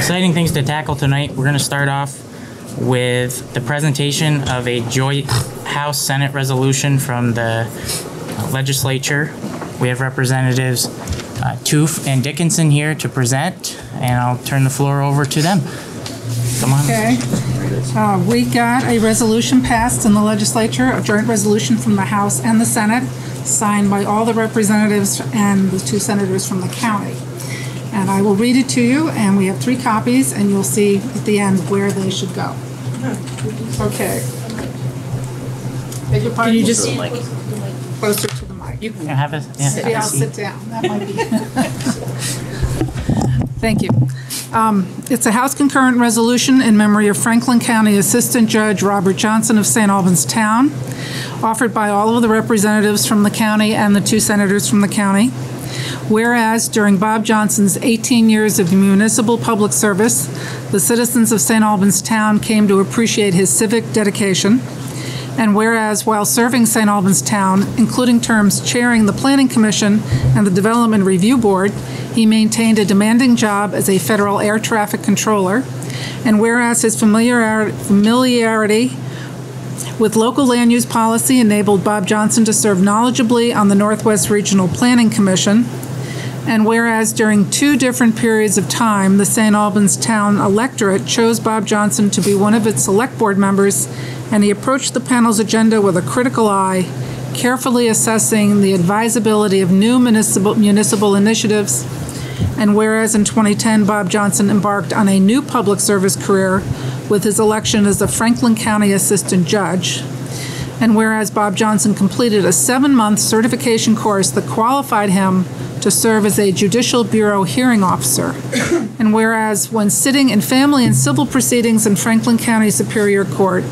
exciting things to tackle tonight. We're going to start off with the presentation of a joint House-Senate resolution from the legislature. We have Representatives Toof and Dickinson here to present, and I'll turn the floor over to them. Come on. Okay. We got a resolution passed in the legislature, a joint resolution from the House and the Senate, signed by all the representatives and the 2 senators from the county. And I will read it to you, and we have 3 copies, and you'll see at the end where they should go. Okay. Beg your pardon? Can you just Closer to the mic. You can have it. Yeah, Maybe I'll sit down. That might be. Thank you. It's a House concurrent resolution in memory of Franklin County Assistant Judge Robert Johnson of St. Albans Town, offered by all of the representatives from the county and the 2 senators from the county. Whereas during Bob Johnson's 18 years of municipal public service, the citizens of St. Albans Town came to appreciate his civic dedication. And whereas while serving St. Albans Town, including terms chairing the Planning Commission and the Development Review Board, he maintained a demanding job as a federal air traffic controller. And whereas his familiarity with local land use policy enabled Bob Johnson to serve knowledgeably on the Northwest Regional Planning Commission. And whereas during 2 different periods of time, the St. Albans Town electorate chose Bob Johnson to be one of its select board members, and he approached the panel's agenda with a critical eye, carefully assessing the advisability of new municipal initiatives. And whereas in 2010, Bob Johnson embarked on a new public service career with his election as a Franklin County Assistant Judge. And whereas Bob Johnson completed a 7-month certification course that qualified him to serve as a Judicial Bureau hearing officer. And whereas when sitting in family and civil proceedings in Franklin County Superior Court,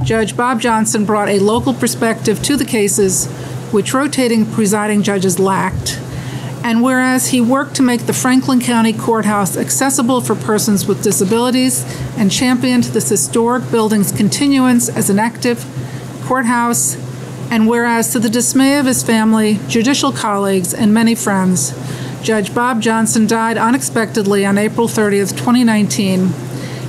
Judge Bob Johnson brought a local perspective to the cases which rotating presiding judges lacked. And whereas he worked to make the Franklin County Courthouse accessible for persons with disabilities and championed this historic building's continuance as an active courthouse, and whereas to the dismay of his family, judicial colleagues, and many friends, Judge Bob Johnson died unexpectedly on April 30th, 2019,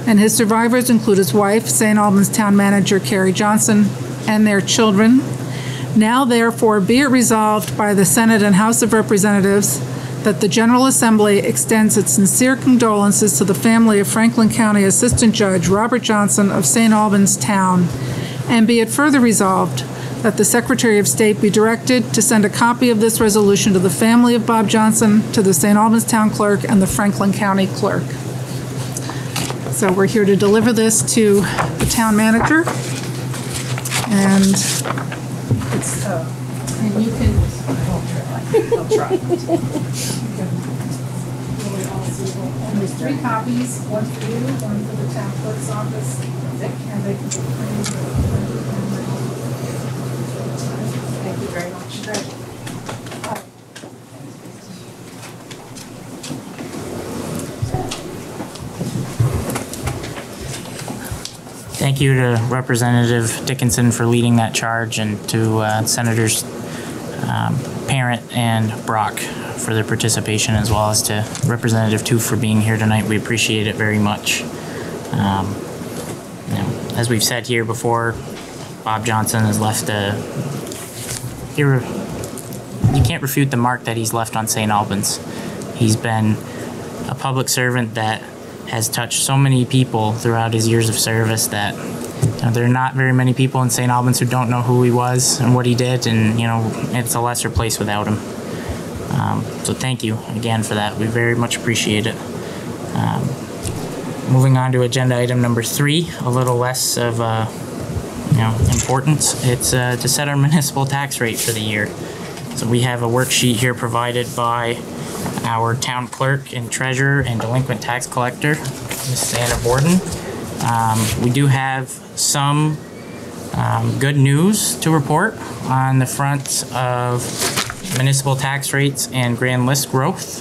and his survivors include his wife, St. Albans Town Manager Carrie Johnson, and their children. Now, therefore, be it resolved by the Senate and House of Representatives that the General Assembly extends its sincere condolences to the family of Franklin County Assistant Judge Robert Johnson of St. Albans Town, and be it further resolved that the Secretary of State be directed to send a copy of this resolution to the family of Bob Johnson, to the St. Albans Town Clerk, and the Franklin County Clerk. So we're here to deliver this to the Town Manager, and it's, and you can, I'll try. And there's 3 copies, one for you, one for the Town Clerk's office, and they can be printed. Thank you very much. Thank you to Representative Dickinson for leading that charge, and to Senators Parent and Brock for their participation, as well as to Representative Toof for being here tonight. We appreciate it very much. As we've said here before, Bob Johnson has left you can't refute the mark that he's left on St. Albans. He's been a public servant that has touched so many people throughout his years of service that there are not very many people in St. Albans who don't know who he was and what he did, and it's a lesser place without him. So thank you again for that. We very much appreciate it. Moving on to agenda item number 3, a little less of importance. It's to set our municipal tax rate for the year. So we have a worksheet here provided by our town clerk and treasurer and delinquent tax collector, Ms. Anna Borden. We do have some good news to report on the front of municipal tax rates and grand list growth.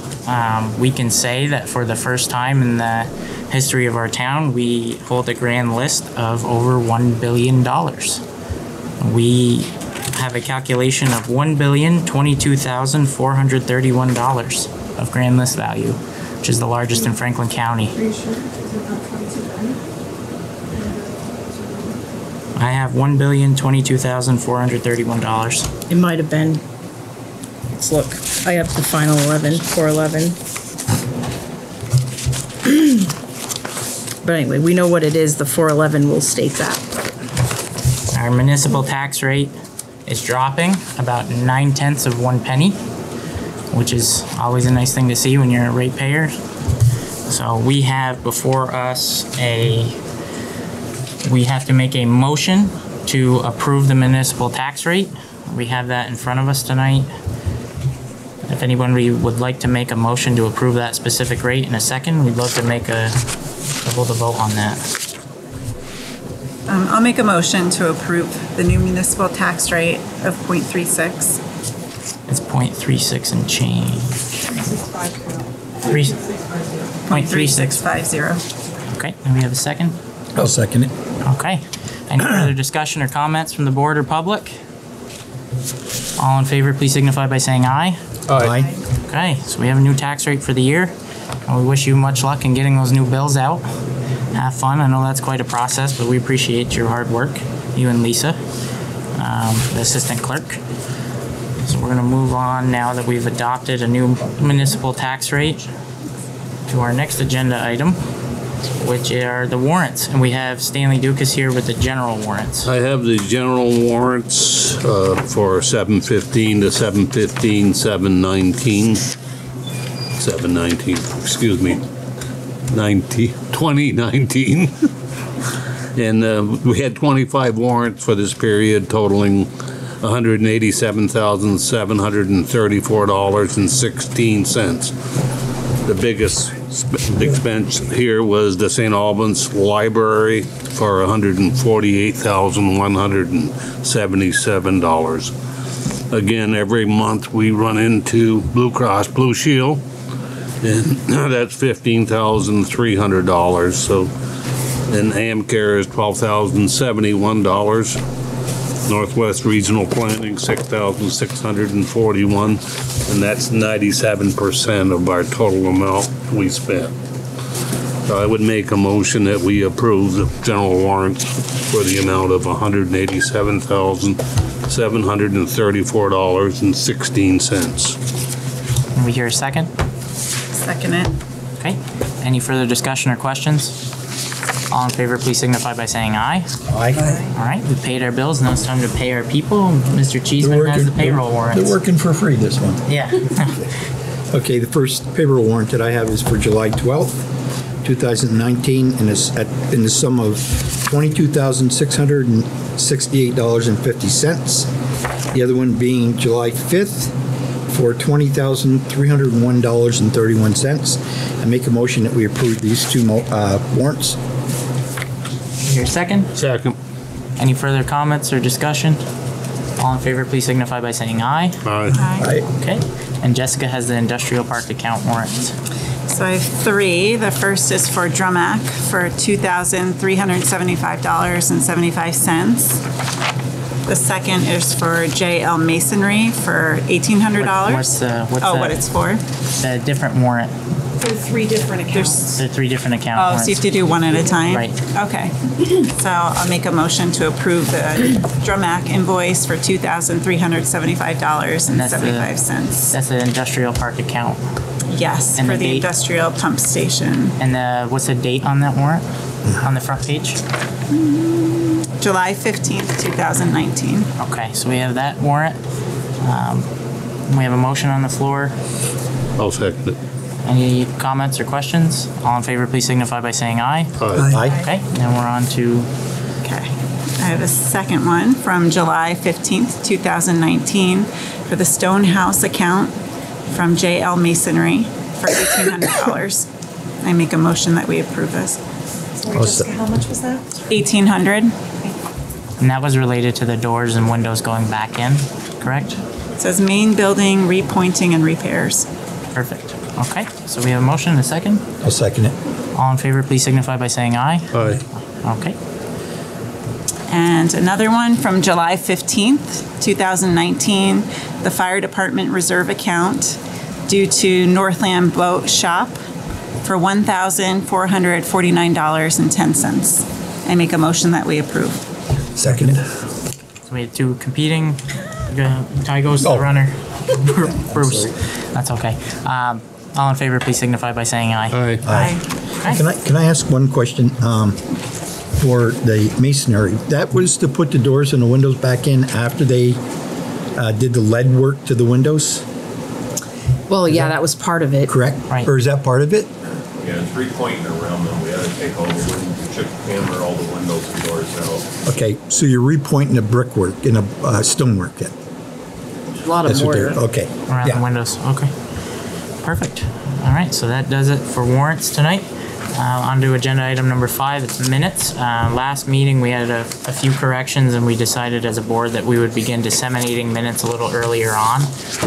We can say that for the first time in the history of our town, we hold a grand list of over $1 billion. We have a calculation of $1,022,431 of grand list value. which is the largest in Franklin County. I have $1,022,431. It might have been. Let's look. I have the final 411. But anyway, we know what it is. The 411 will state that. Our municipal tax rate is dropping about 9/10 of 1 penny, which is always a nice thing to see when you're a ratepayer. So we have before us we have to make a motion to approve the municipal tax rate. We have that in front of us tonight. If anyone would like to make a motion to approve that specific rate in a second, we'd love to hold a vote on that. I'll make a motion to approve the new municipal tax rate of 0.36. It's 0.36 and change. 0.3650. Okay, and we have a second? I'll second it. Okay. Any further discussion or comments from the board or public? All in favor, please signify by saying aye. Aye. Okay, so we have a new tax rate for the year. And we wish you much luck in getting those new bills out. Have fun. I know that's quite a process, but we appreciate your hard work, you and Lisa, the assistant clerk. So we're going to move on now that we've adopted a new municipal tax rate to our next agenda item, which are the warrants. And we have Stanley Dukas here with the general warrants. I have the general warrants for 7/15 to 7/15, 7/19, 7/19, excuse me, 2019. And we had 25 warrants for this period totaling $187,734.16. The biggest expense here was the St. Albans Library for $148,177. Again, every month we run into Blue Cross Blue Shield, and that's $15,300. So, and AmCare is $12,071. Northwest Regional Planning, $6,641, and that's 97% of our total amount we spent. So I would make a motion that we approve the general warrant for the amount of $187,734.16. Can we hear a second? Second it. Okay. Any further discussion or questions? All in favor, please signify by saying aye. Aye. All right, we paid our bills. Now it's time to pay our people. Mr. Cheeseman has the payroll warrants. They're working for free, this one. Yeah. Okay, the first payroll warrant that I have is for July 12th, 2019, and it's in the sum of $22,668.50. The other one being July 5th for $20,301.31. I make a motion that we approve these two warrants. Your second? Second. Any further comments or discussion? All in favor, please signify by saying aye. Aye. Aye. Okay. And Jessica has the industrial park account warrants. So I have three. The first is for Drumac for $2,375.75. The second is for JL Masonry for $1,800. What's what it's for? the different warrant? For 3 different accounts. The 3 different account Oh, warrants. so you have to do one at a time? Right. Okay. So I'll make a motion to approve the Drumac invoice for $2,375.75. That's the industrial park account. Yes, And for the the date? industrial pump station. And what's the date on that warrant? On the front page? July 15th, 2019. Okay, so we have that warrant. We have a motion on the floor. I'll second it. Any comments or questions? All in favor, please signify by saying aye. Aye. Okay, then we're on to, Okay. I have a second one from July 15th, 2019 for the Stonehouse account from JL Masonry for $1,800. I make a motion that we approve this. Sorry, Jessica, how much was that? $1,800. and that was related to the doors and windows going back in, correct? It says main building repointing and repairs. Perfect. Okay, so we have a motion and a second. I'll second it. All in favor, please signify by saying aye. Aye. Okay. And another one from July 15th, 2019, the fire department reserve account due to Northland Boat Shop for $1,449.10. I make a motion that we approve. Second. So we had two competing. Tie goes to the runner. Bruce. That's okay. All in favor, please signify by saying aye. Aye. Aye. Can I ask one question? For the masonry, that was to put the doors and the windows back in after they did the lead work to the windows, Well, yeah, that was part of it. correct? Right. Or is that part of it? Yeah, 3-pointing around them, we had to take all the wooden, chip hammer all the windows and doors out. Okay, so you're repointing the brickwork and the stonework then? A lot of That's what mortar. they're, okay. Around Yeah. the windows. Okay. Perfect. All right, so that does it for warrants tonight. On to agenda item number 5, it's minutes. Last meeting, we had a few corrections, and we decided as a board that we would begin disseminating minutes a little earlier on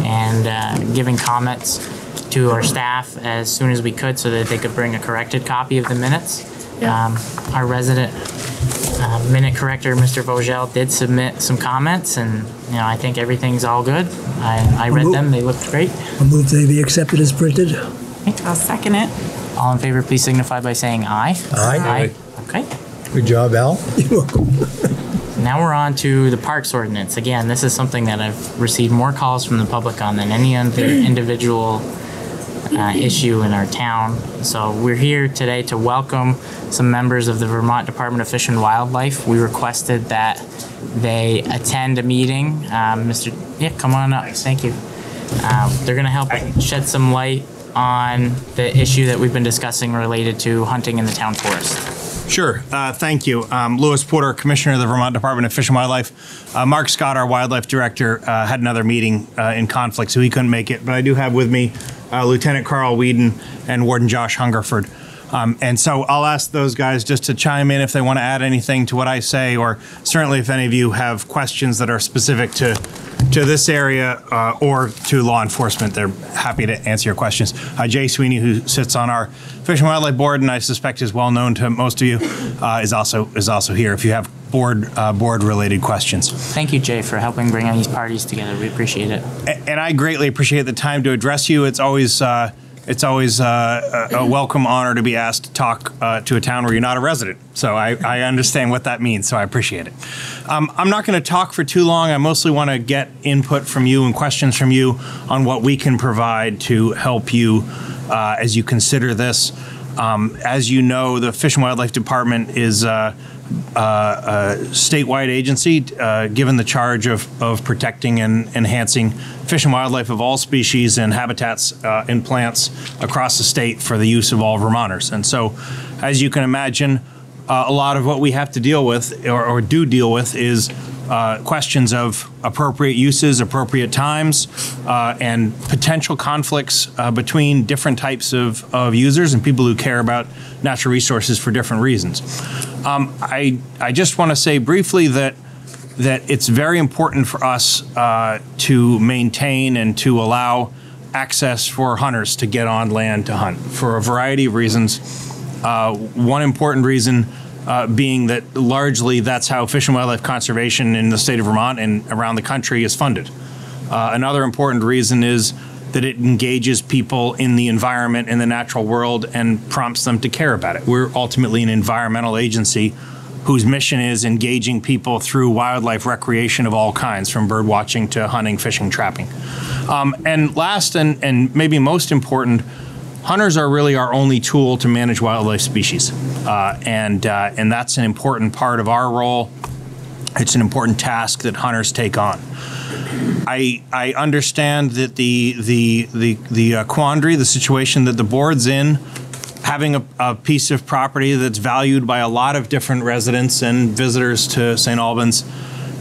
and giving comments to our staff as soon as we could so that they could bring a corrected copy of the minutes. Our resident minute corrector, Mr. Vogel, did submit some comments, and I think everything's all good. I read them; they looked great. I move they be accepted as printed. I'll second it. All in favor, please signify by saying aye. Aye. Okay. Good job, Al. You're welcome. Now we're on to the parks ordinance. Again, this is something that I've received more calls from the public on than any other individual issue in our town. So we're here today to welcome some members of the Vermont Department of Fish and Wildlife. We requested that they attend a meeting. Yeah, come on up. Thank you. They're going to help shed some light on the issue that we've been discussing related to hunting in the town forest. Sure. Thank you. Louis Porter, Commissioner of the Vermont Department of Fish and Wildlife. Mark Scott, our Wildlife Director, had another meeting in conflict, so he couldn't make it. But I do have with me Lieutenant Carl Whedon and Warden Josh Hungerford. And so I'll ask those guys just to chime in if they want to add anything to what I say, or certainly if any of you have questions that are specific to this area or to law enforcement, they're happy to answer your questions. Jay Sweeney, who sits on our Fish and Wildlife Board, and I suspect is well known to most of you, is also here if you have board related questions. Thank you, Jay, for helping bring these parties together. We appreciate it. And I greatly appreciate the time to address you. It's always a welcome honor to be asked to talk to a town where you're not a resident. So I understand what that means, so I appreciate it. I'm not going to talk for too long. I mostly want to get input from you and questions from you on what we can provide to help you as you consider this. As you know, the Fish and Wildlife Department is a statewide agency given the charge of protecting and enhancing fish and wildlife of all species and habitats and plants across the state for the use of all Vermonters. And so, as you can imagine, a lot of what we have to deal with or do deal with is questions of appropriate uses, appropriate times, and potential conflicts between different types of users and people who care about natural resources for different reasons. I just want to say briefly that it's very important for us to maintain and to allow access for hunters to get on land to hunt for a variety of reasons. One important reason being that largely that's how fish and wildlife conservation in the state of Vermont and around the country is funded. Another important reason is that it engages people in the environment, in the natural world, and prompts them to care about it. We're ultimately an environmental agency whose mission is engaging people through wildlife recreation of all kinds, from bird watching to hunting, fishing, trapping. And last and maybe most important, hunters are really our only tool to manage wildlife species. And that's an important part of our role. It's an important task that hunters take on. I understand that the quandary, the situation that the board's in, having a piece of property that's valued by a lot of different residents and visitors to St. Albans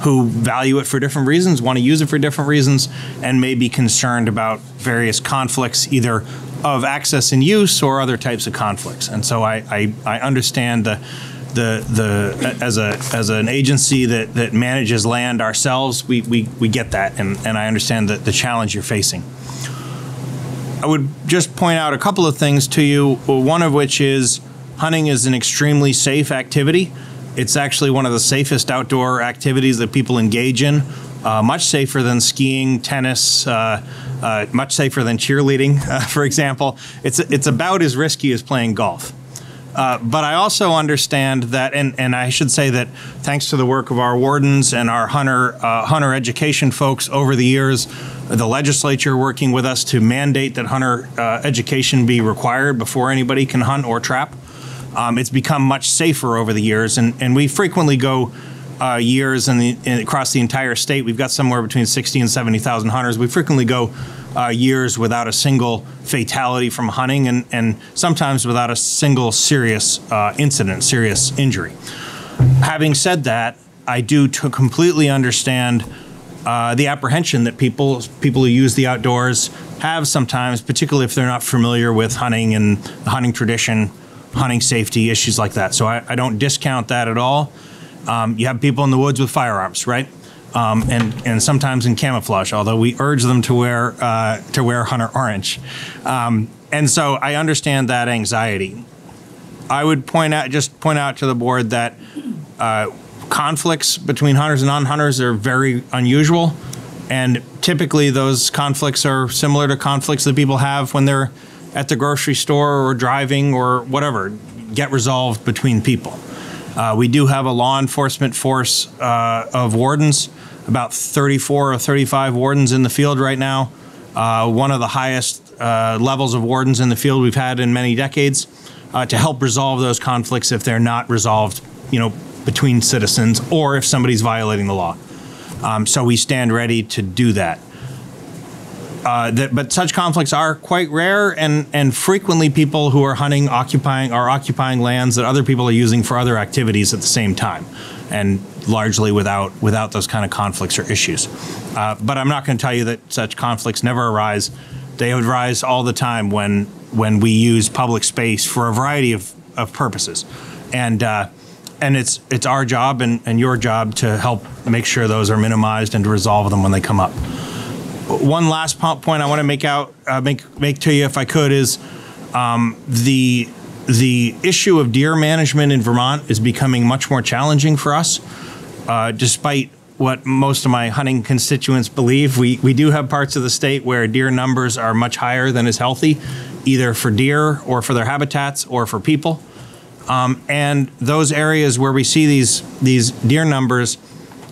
who value it for different reasons, want to use it for different reasons, and may be concerned about various conflicts, either of access and use or other types of conflicts. And so I understand as an agency that manages land ourselves, we get that, and I understand the challenge you're facing. I would just point out a couple of things to you, one of which is hunting is an extremely safe activity. It's actually one of the safest outdoor activities that people engage in, much safer than skiing, tennis, much safer than cheerleading, for example. It's about as risky as playing golf. But I also understand that, and I should say that thanks to the work of our wardens and our hunter education folks over the years, the legislature working with us to mandate that hunter education be required before anybody can hunt or trap, it's become much safer over the years. And we frequently go years across the entire state. We've got somewhere between 60 and 70,000 hunters. We frequently go years without a single fatality from hunting, and sometimes without a single serious incident, serious injury. Having said that, I do completely understand the apprehension that people who use the outdoors have sometimes, particularly if they're not familiar with hunting and the hunting tradition, hunting safety, issues like that. So I don't discount that at all. You have people in the woods with firearms, right? And sometimes in camouflage, although we urge them to wear hunter orange. And so I understand that anxiety. I would point out to the board that conflicts between hunters and non-hunters are very unusual, and typically those conflicts are similar to conflicts that people have when they're at the grocery store or driving or whatever, get resolved between people. We do have a law enforcement force of wardens, about 34 or 35 wardens in the field right now. One of the highest levels of wardens in the field we've had in many decades, to help resolve those conflicts if they're not resolved, between citizens or if somebody's violating the law. So we stand ready to do that. But such conflicts are quite rare, and frequently people who are hunting are occupying lands that other people are using for other activities at the same time, and largely without those kind of conflicts or issues. But I'm not going to tell you that such conflicts never arise. They arise all the time when we use public space for a variety of purposes, and it's our job and your job to help make sure those are minimized and to resolve them when they come up. One last point I want to make to you, if I could, is the issue of deer management in Vermont is becoming much more challenging for us. Despite what most of my hunting constituents believe, we do have parts of the state where deer numbers are much higher than is healthy, either for deer or for their habitats or for people. And those areas where we see these deer numbers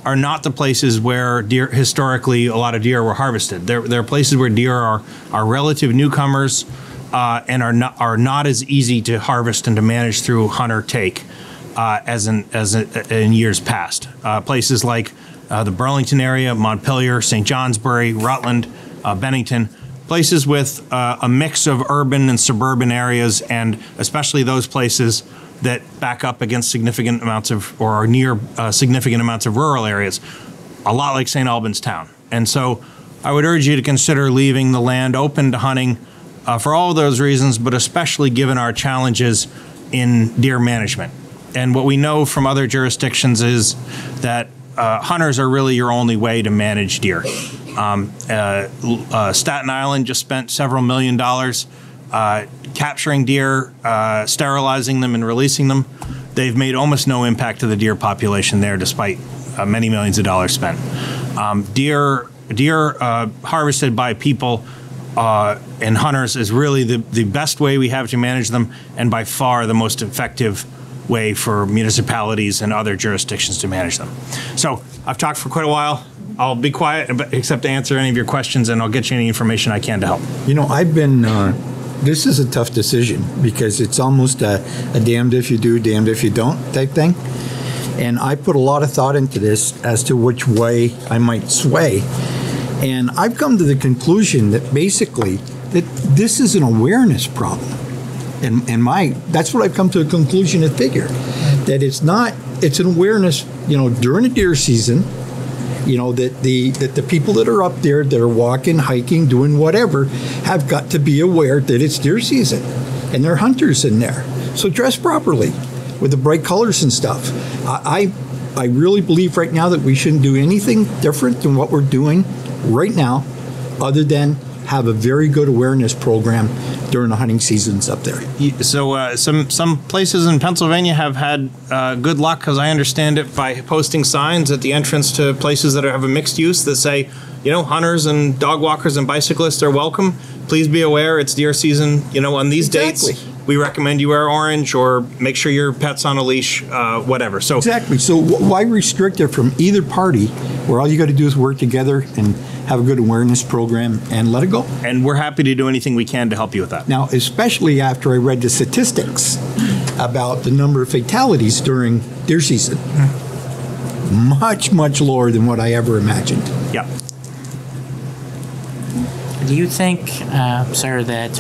are not the places where historically a lot of deer were harvested. They're places where deer are relative newcomers and are not as easy to harvest and to manage through hunter take as in years past. Places like the Burlington area, Montpelier, St. Johnsbury, Rutland, Bennington, places with a mix of urban and suburban areas, and especially those places that back up against significant amounts of, or are near significant amounts of rural areas, a lot like St. Albans town. And so I would urge you to consider leaving the land open to hunting for all of those reasons, but especially given our challenges in deer management. And what we know from other jurisdictions is that hunters are really your only way to manage deer. Staten Island just spent several $1 million capturing deer, sterilizing them and releasing them. They've made almost no impact to the deer population there, despite many millions of dollars spent. Deer harvested by people and hunters is really the best way we have to manage them, and by far the most effective way for municipalities and other jurisdictions to manage them. So I've talked for quite a while. I'll be quiet except to answer any of your questions, and I'll get you any information I can to help. I've been, this is a tough decision because it's almost a damned if you do, damned if you don't type thing. And I put a lot of thought into this as to which way I might sway. And I've come to the conclusion that basically that this is an awareness problem. And that's what I've come to a conclusion to figure, that it's an awareness, during the deer season, that the people that are up there that are walking, hiking, doing whatever, have got to be aware that it's deer season and there are hunters in there. So dress properly with the bright colors and stuff. I really believe right now that we shouldn't do anything different than what we're doing right now, other than have a very good awareness program during the hunting seasons up there. So some places in Pennsylvania have had good luck, because I understand it, by posting signs at the entrance to places that have a mixed use that say, hunters and dog walkers and bicyclists are welcome. Please be aware it's deer season. On these dates, we recommend you wear orange or make sure your pet's on a leash, whatever. So exactly. So why restrict it from either party, where all you got to do is work together and have a good awareness program and let it go? And we're happy to do anything we can to help you with that. Now, especially after I read the statistics about the number of fatalities during deer season. Much, much lower than what I ever imagined. Yeah. Do you think, sir, that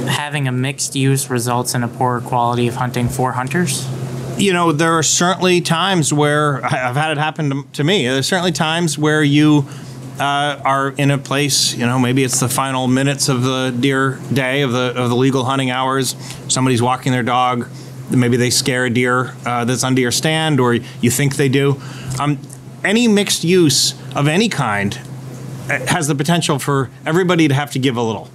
having a mixed use results in a poorer quality of hunting for hunters? There are certainly times where I've had it happen to me. There's certainly times where you are in a place, maybe it's the final minutes of the deer day of the legal hunting hours. Somebody's walking their dog. Maybe they scare a deer that's under your stand, or you think they do. Any mixed use of any kind has the potential for everybody to have to give a little.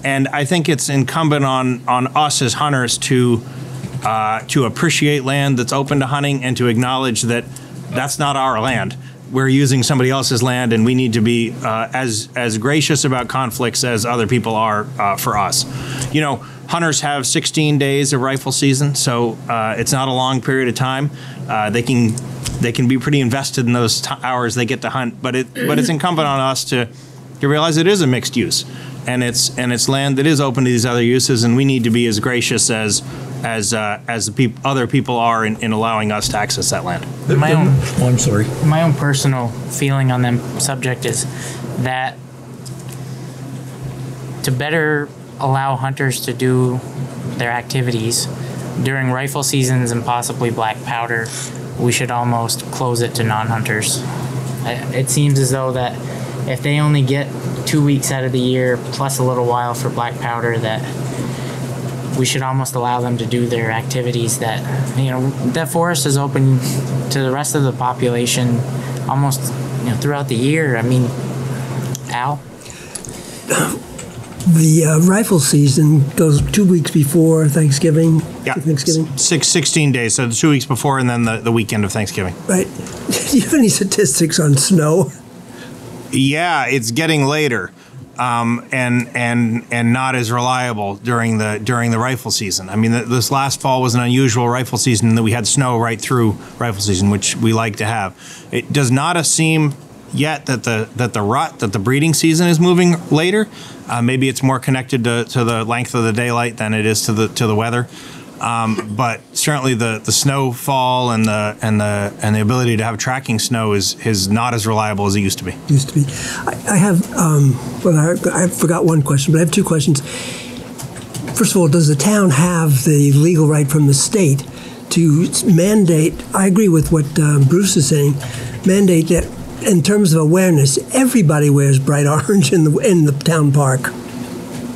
And I think it's incumbent on us as hunters to appreciate land that's open to hunting and to acknowledge that that's not our land. We're using somebody else's land, and we need to be as gracious about conflicts as other people are for us. Hunters have 16 days of rifle season, so it's not a long period of time. They can be pretty invested in those hours they get to hunt, but it's incumbent on us to realize it is a mixed use, and it's land that is open to these other uses, and we need to be as gracious as other people are in allowing us to access that land. I'm sorry. My own personal feeling on the subject is that to better allow hunters to do their activities during rifle seasons and possibly black powder, we should almost close it to non-hunters. It seems as though that if they only get 2 weeks out of the year plus a little while for black powder, that we should almost allow them to do their activities that, that forest is open to the rest of the population almost, throughout the year. I mean, Al? The rifle season goes 2 weeks before Thanksgiving. Yeah, Thanksgiving. 16 days, so 2 weeks before, and then the weekend of Thanksgiving. Right. Do you have any statistics on snow? Yeah, it's getting later, and not as reliable during the rifle season. I mean, this last fall was an unusual rifle season in that we had snow right through rifle season, which we like to have. It does not seem yet that the breeding season is moving later. Maybe it's more connected to the length of the daylight than it is to the weather. But certainly the snowfall and the ability to have tracking snow is not as reliable as it used to be. I have I forgot one question, but I have two questions. First of all, does the town have the legal right from the state to mandate? I agree with what Bruce is saying. Mandate that in terms of awareness, everybody wears bright orange in the town park.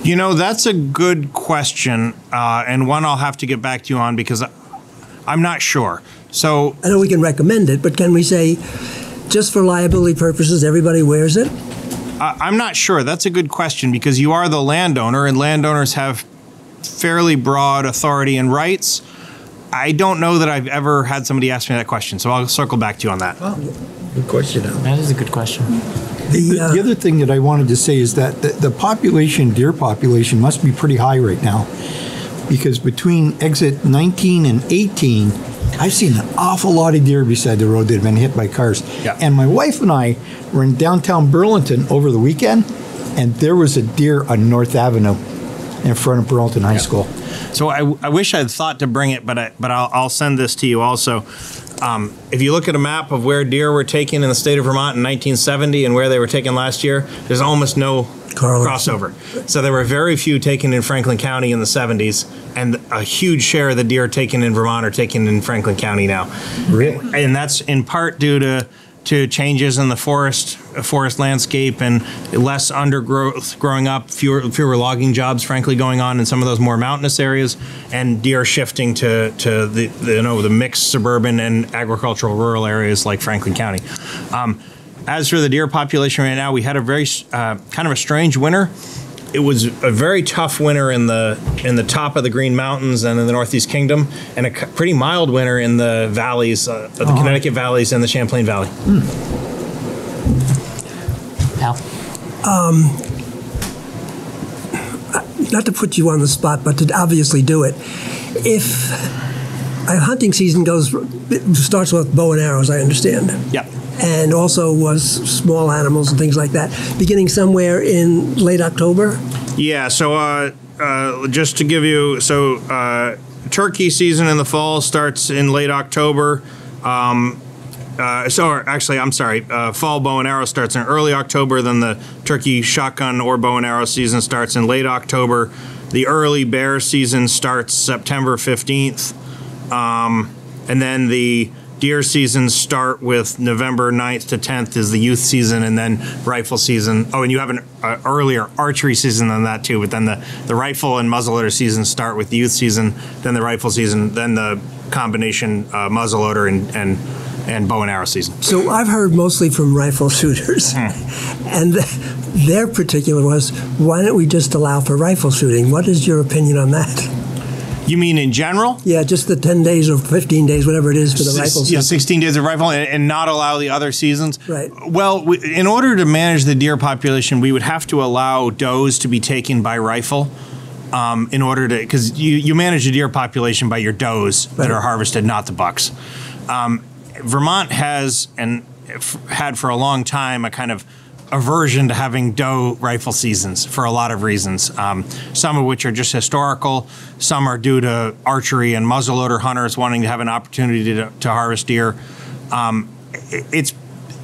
That's a good question, and one I'll have to get back to you on because I'm not sure. So I know we can recommend it, but can we say, just for liability purposes, everybody wears it? I'm not sure. That's a good question because you are the landowner, and landowners have fairly broad authority and rights. I don't know that I've ever had somebody ask me that question, so I'll circle back to you on that. Oh, good question, Al. That is a good question. The other thing that I wanted to say is that the deer population must be pretty high right now, because between exit 19 and 18, I've seen an awful lot of deer beside the road that have been hit by cars. Yeah. And my wife and I were in downtown Burlington over the weekend, and there was a deer on North Avenue in front of Burlington High School. So I wish I'd thought to bring it, but I'll send this to you also. If you look at a map of where deer were taken in the state of Vermont in 1970 and where they were taken last year, there's almost no crossover. So there were very few taken in Franklin County in the 70s, and a huge share of the deer taken in Vermont are taken in Franklin County now. Really? And that's in part due to changes in the forest landscape and less undergrowth growing up, fewer logging jobs, frankly, going on in some of those more mountainous areas, and deer shifting to the mixed suburban and agricultural rural areas like Franklin County. As for the deer population right now, we had a very kind of a strange winter. It was a very tough winter in the top of the Green Mountains and in the Northeast Kingdom, and a pretty mild winter in the valleys, the Connecticut valleys and the Champlain Valley. not to put you on the spot, but to obviously do it. If a hunting season starts with bow and arrows, I understand. Yeah. And also was small animals and things like that, beginning somewhere in late October? Yeah, so just to give you, turkey season in the fall starts in late October. Fall bow and arrow starts in early October, then the turkey shotgun or bow and arrow season starts in late October. The early bear season starts September 15th. And then the deer seasons start with November 9th to 10th is the youth season, and then rifle season. Oh, and you have an earlier archery season than that too, but then the rifle and muzzleloader seasons start with the youth season, then the rifle season, then the combination muzzleloader and bow and arrow season. So I've heard mostly from rifle shooters, and their particular was, why don't we just allow for rifle shooting? What is your opinion on that? You mean in general? Yeah, just the 10 days or 15 days, whatever it is for the rifle season. Yeah, 16 days of rifle and not allow the other seasons? Right. Well, in order to manage the deer population, we would have to allow does to be taken by rifle in order to, because you manage the deer population by your does that are harvested, not the bucks. Vermont has and had for a long time a kind of aversion to having doe rifle seasons for a lot of reasons, some of which are just historical, some are due to archery and muzzleloader hunters wanting to have an opportunity to harvest deer.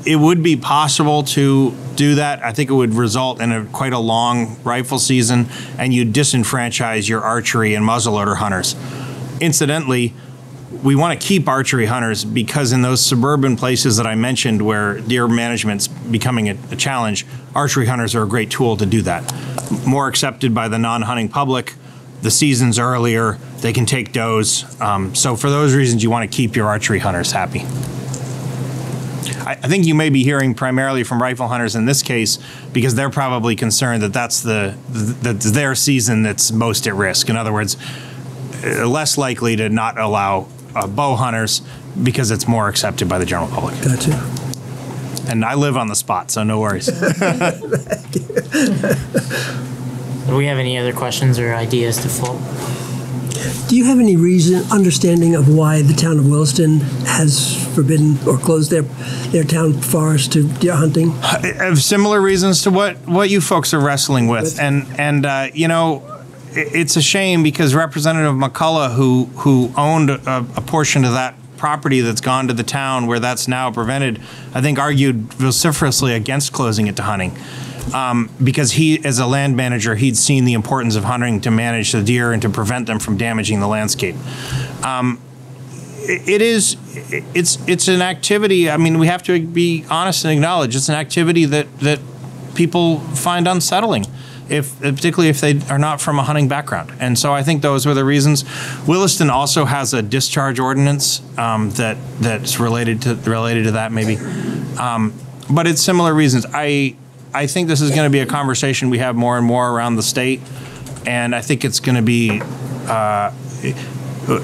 It would be possible to do that. I think it would result in quite a long rifle season, and you'd disenfranchise your archery and muzzleloader hunters. Incidentally, we want to keep archery hunters because in those suburban places that I mentioned where deer management's becoming a challenge, archery hunters are a great tool to do that. More accepted by the non-hunting public, the season's earlier, they can take does. So for those reasons, you want to keep your archery hunters happy. I think you may be hearing primarily from rifle hunters in this case because they're probably concerned that that's their season that's most at risk. In other words, less likely to not allow bow hunters because it's more accepted by the general public. Gotcha. And I live on the spot, so no worries. Do we have any other questions or ideas to float? Do you have any understanding of why the town of Williston has forbidden or closed their town forest to deer hunting? I have similar reasons to what you folks are wrestling with, and you know, it's a shame because Representative McCullough, who owned a portion of that property that's gone to the town where that's now prevented, I think argued vociferously against closing it to hunting. Because he, as a land manager, he'd seen the importance of hunting to manage the deer and to prevent them from damaging the landscape. It's an activity, I mean, we have to be honest and acknowledge it's an activity that people find unsettling, particularly if they are not from a hunting background. And so I think those were the reasons. Williston also has a discharge ordinance that's related to that maybe. But it's similar reasons. I think this is going to be a conversation we have more and more around the state, and I think it's going to be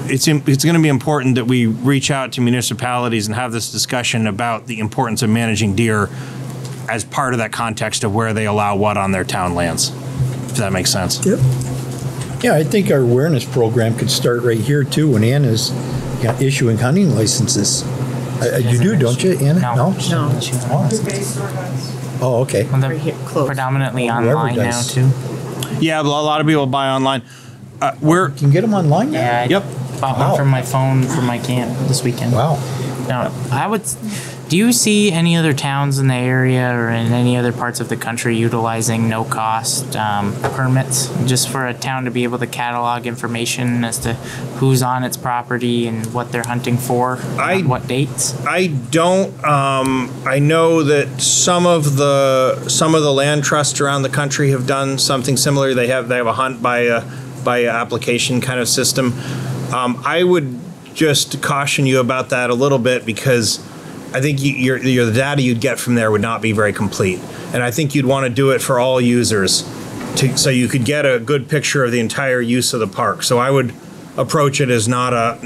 it's going to be important that we reach out to municipalities and have this discussion about the importance of managing deer as part of that context of where they allow what on their town lands, if that makes sense. Yep. Yeah, I think our awareness program could start right here too when Anna's issuing hunting licenses. You do, don't you, Anna? No. Oh, okay. Well, they're predominantly online now too. Yeah, a lot of people buy online. You can get them online now? Yeah, I Yep. bought one from my phone for my camp this weekend. Wow. Now, do you see any other towns in the area or in any other parts of the country utilizing no-cost permits just for a town to be able to catalog information as to who's on its property and what they're hunting for, on what dates? I don't. I know that some of the land trusts around the country have done something similar. They have a hunt by application kind of system. I would just caution you about that a little bit because I think the data you'd get from there would not be very complete. And I think you'd want to do it for all users so you could get a good picture of the entire use of the park. So I would approach it as not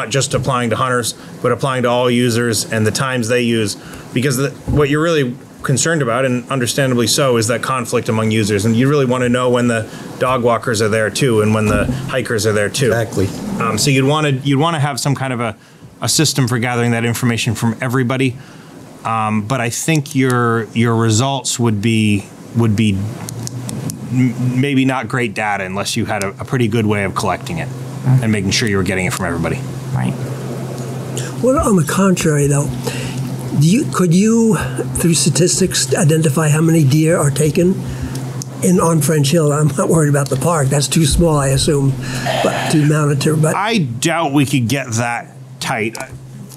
just applying to hunters, but applying to all users and the times they use. Because what you're really concerned about, and understandably so, is that conflict among users. And you really want to know when the dog walkers are there too, and when the hikers are there too. Exactly. So you'd want to have some kind of a system for gathering that information from everybody. But I think your results would be maybe not great data unless you had a pretty good way of collecting it and making sure you were getting it from everybody. Right. Well, on the contrary, though, could you, through statistics, identify how many deer are taken on French Hill? I'm not worried about the park. That's too small, I assume, but to monitor. But I doubt we could get that tight.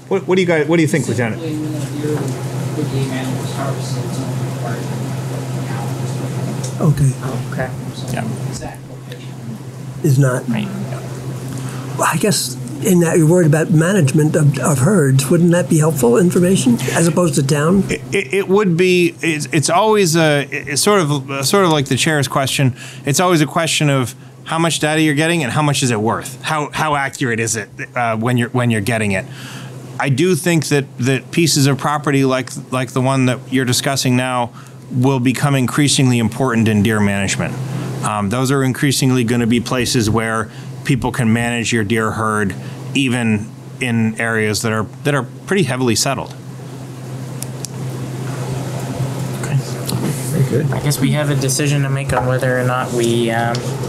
What do you think, Lieutenant? When a deer with game animals harvested, it's only required to count. okay, Okay. Yeah. Exact location. is not. Right. Well, I guess in that you're worried about management of herds. Wouldn't that be helpful information as opposed to town? It would be. It's always it's sort of like the chair's question. It's always a question of how much data you're getting and how much is it worth. How accurate is it when you're getting it? I do think that pieces of property like the one that you're discussing now will become increasingly important in deer management. Those are increasingly going to be places where people can manage your deer herd, even in areas that are pretty heavily settled. Okay. Very good. I guess we have a decision to make on whether or not we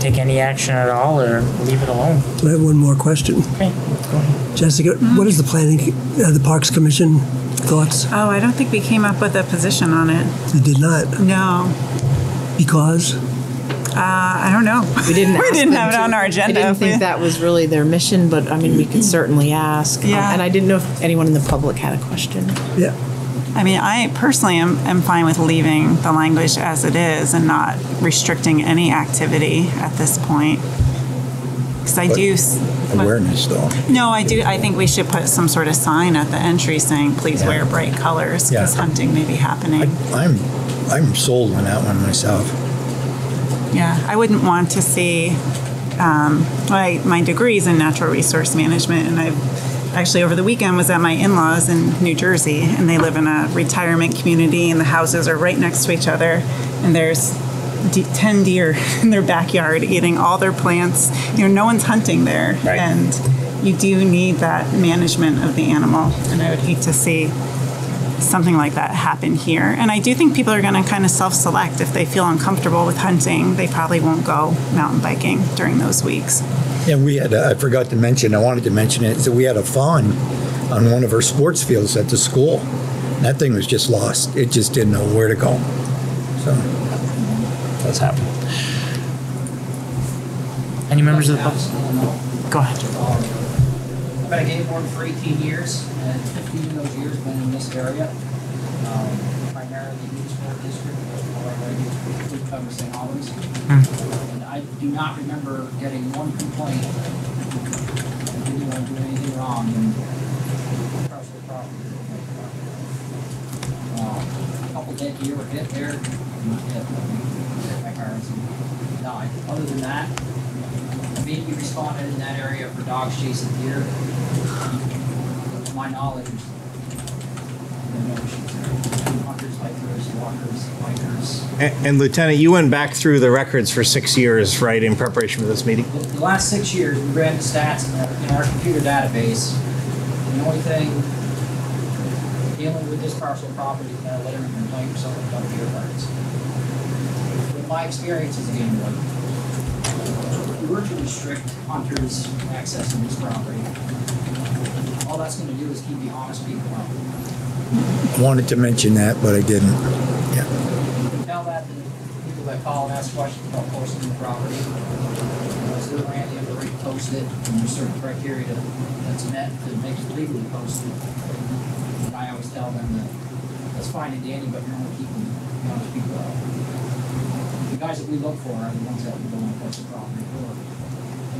take any action at all or leave it alone. I have one more question. Okay, go ahead. Jessica, what is the the Parks Commission thoughts? Oh, I don't think we came up with a position on it. You did not, No. because I don't know. We didn't We ask didn't them have it to. on our agenda. I didn't think that was really their mission, but I mean, we could certainly ask. Yeah. And I didn't know if anyone in the public had a question. yeah. I mean, I personally am fine with leaving the language as it is and not restricting any activity at this point. Because I do. Awareness, though. No, I do. I think we should put some sort of sign at the entry saying, please wear bright colors, because Yeah. hunting may be happening. I'm sold on that one myself. Yeah, I wouldn't want to see, my degree's in natural resource management, and I've actually over the weekend was at my in-laws in New Jersey, and they live in a retirement community, and the houses are right next to each other, and there's 10 deer in their backyard eating all their plants. You know, no one's hunting there, Right. and you do need that management of the animal, and I would hate to see something like that happen here. And I do think people are going to kind of self-select. If they feel uncomfortable with hunting, they probably won't go mountain biking during those weeks. And we had, I forgot to mention, I wanted to mention it, so we had a fawn on one of our sports fields at the school. That thing was just lost. It just didn't know where to go. So, That's happening. Any members of the public? Go ahead. I've been a game warden for 18 years, and 15 of those years been in this area, primarily youth sport district, we cover St. Albans. And I do not remember getting one complaint that anyone doing anything wrong in parcel property. A couple dead deer were hit there, not hit, my parents died. Other than that, maybe responded in that area for dogs chasing deer. To my knowledge, there are no issues there. Hunters, hikers, walkers, bikers. And Lieutenant, you went back through the records for 6 years, right, in preparation for this meeting? The last 6 years, we ran the stats in our computer database. The only thing dealing with this parcel of property is that letter of complaint or something about deer cards. With my experience as a game warden, we were to restrict hunters accessing this property. All that's going to do is keep the honest people out. I wanted to mention that, but I didn't. Yeah. You can tell that to people that call and ask questions about posting the property. It's their land, you have the right to post it, and there's certain criteria that's met to make it legally posted. And I always tell them that that's fine and dandy, but you're only keeping the honest people out. The guys that we look for are the ones that we don't want to post the property for.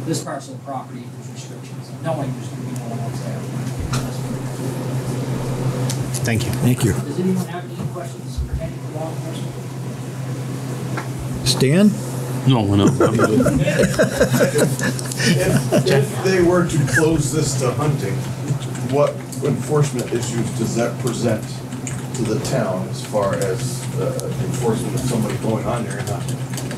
This parcel of property, there's restrictions. Knowing there's going to be no one else there. Thank you. Thank you. Does anyone have any questions pertaining to law enforcement? Stan? No, no. If they were to close this to hunting, what enforcement issues does that present to the town as far as enforcement of somebody going on there or not?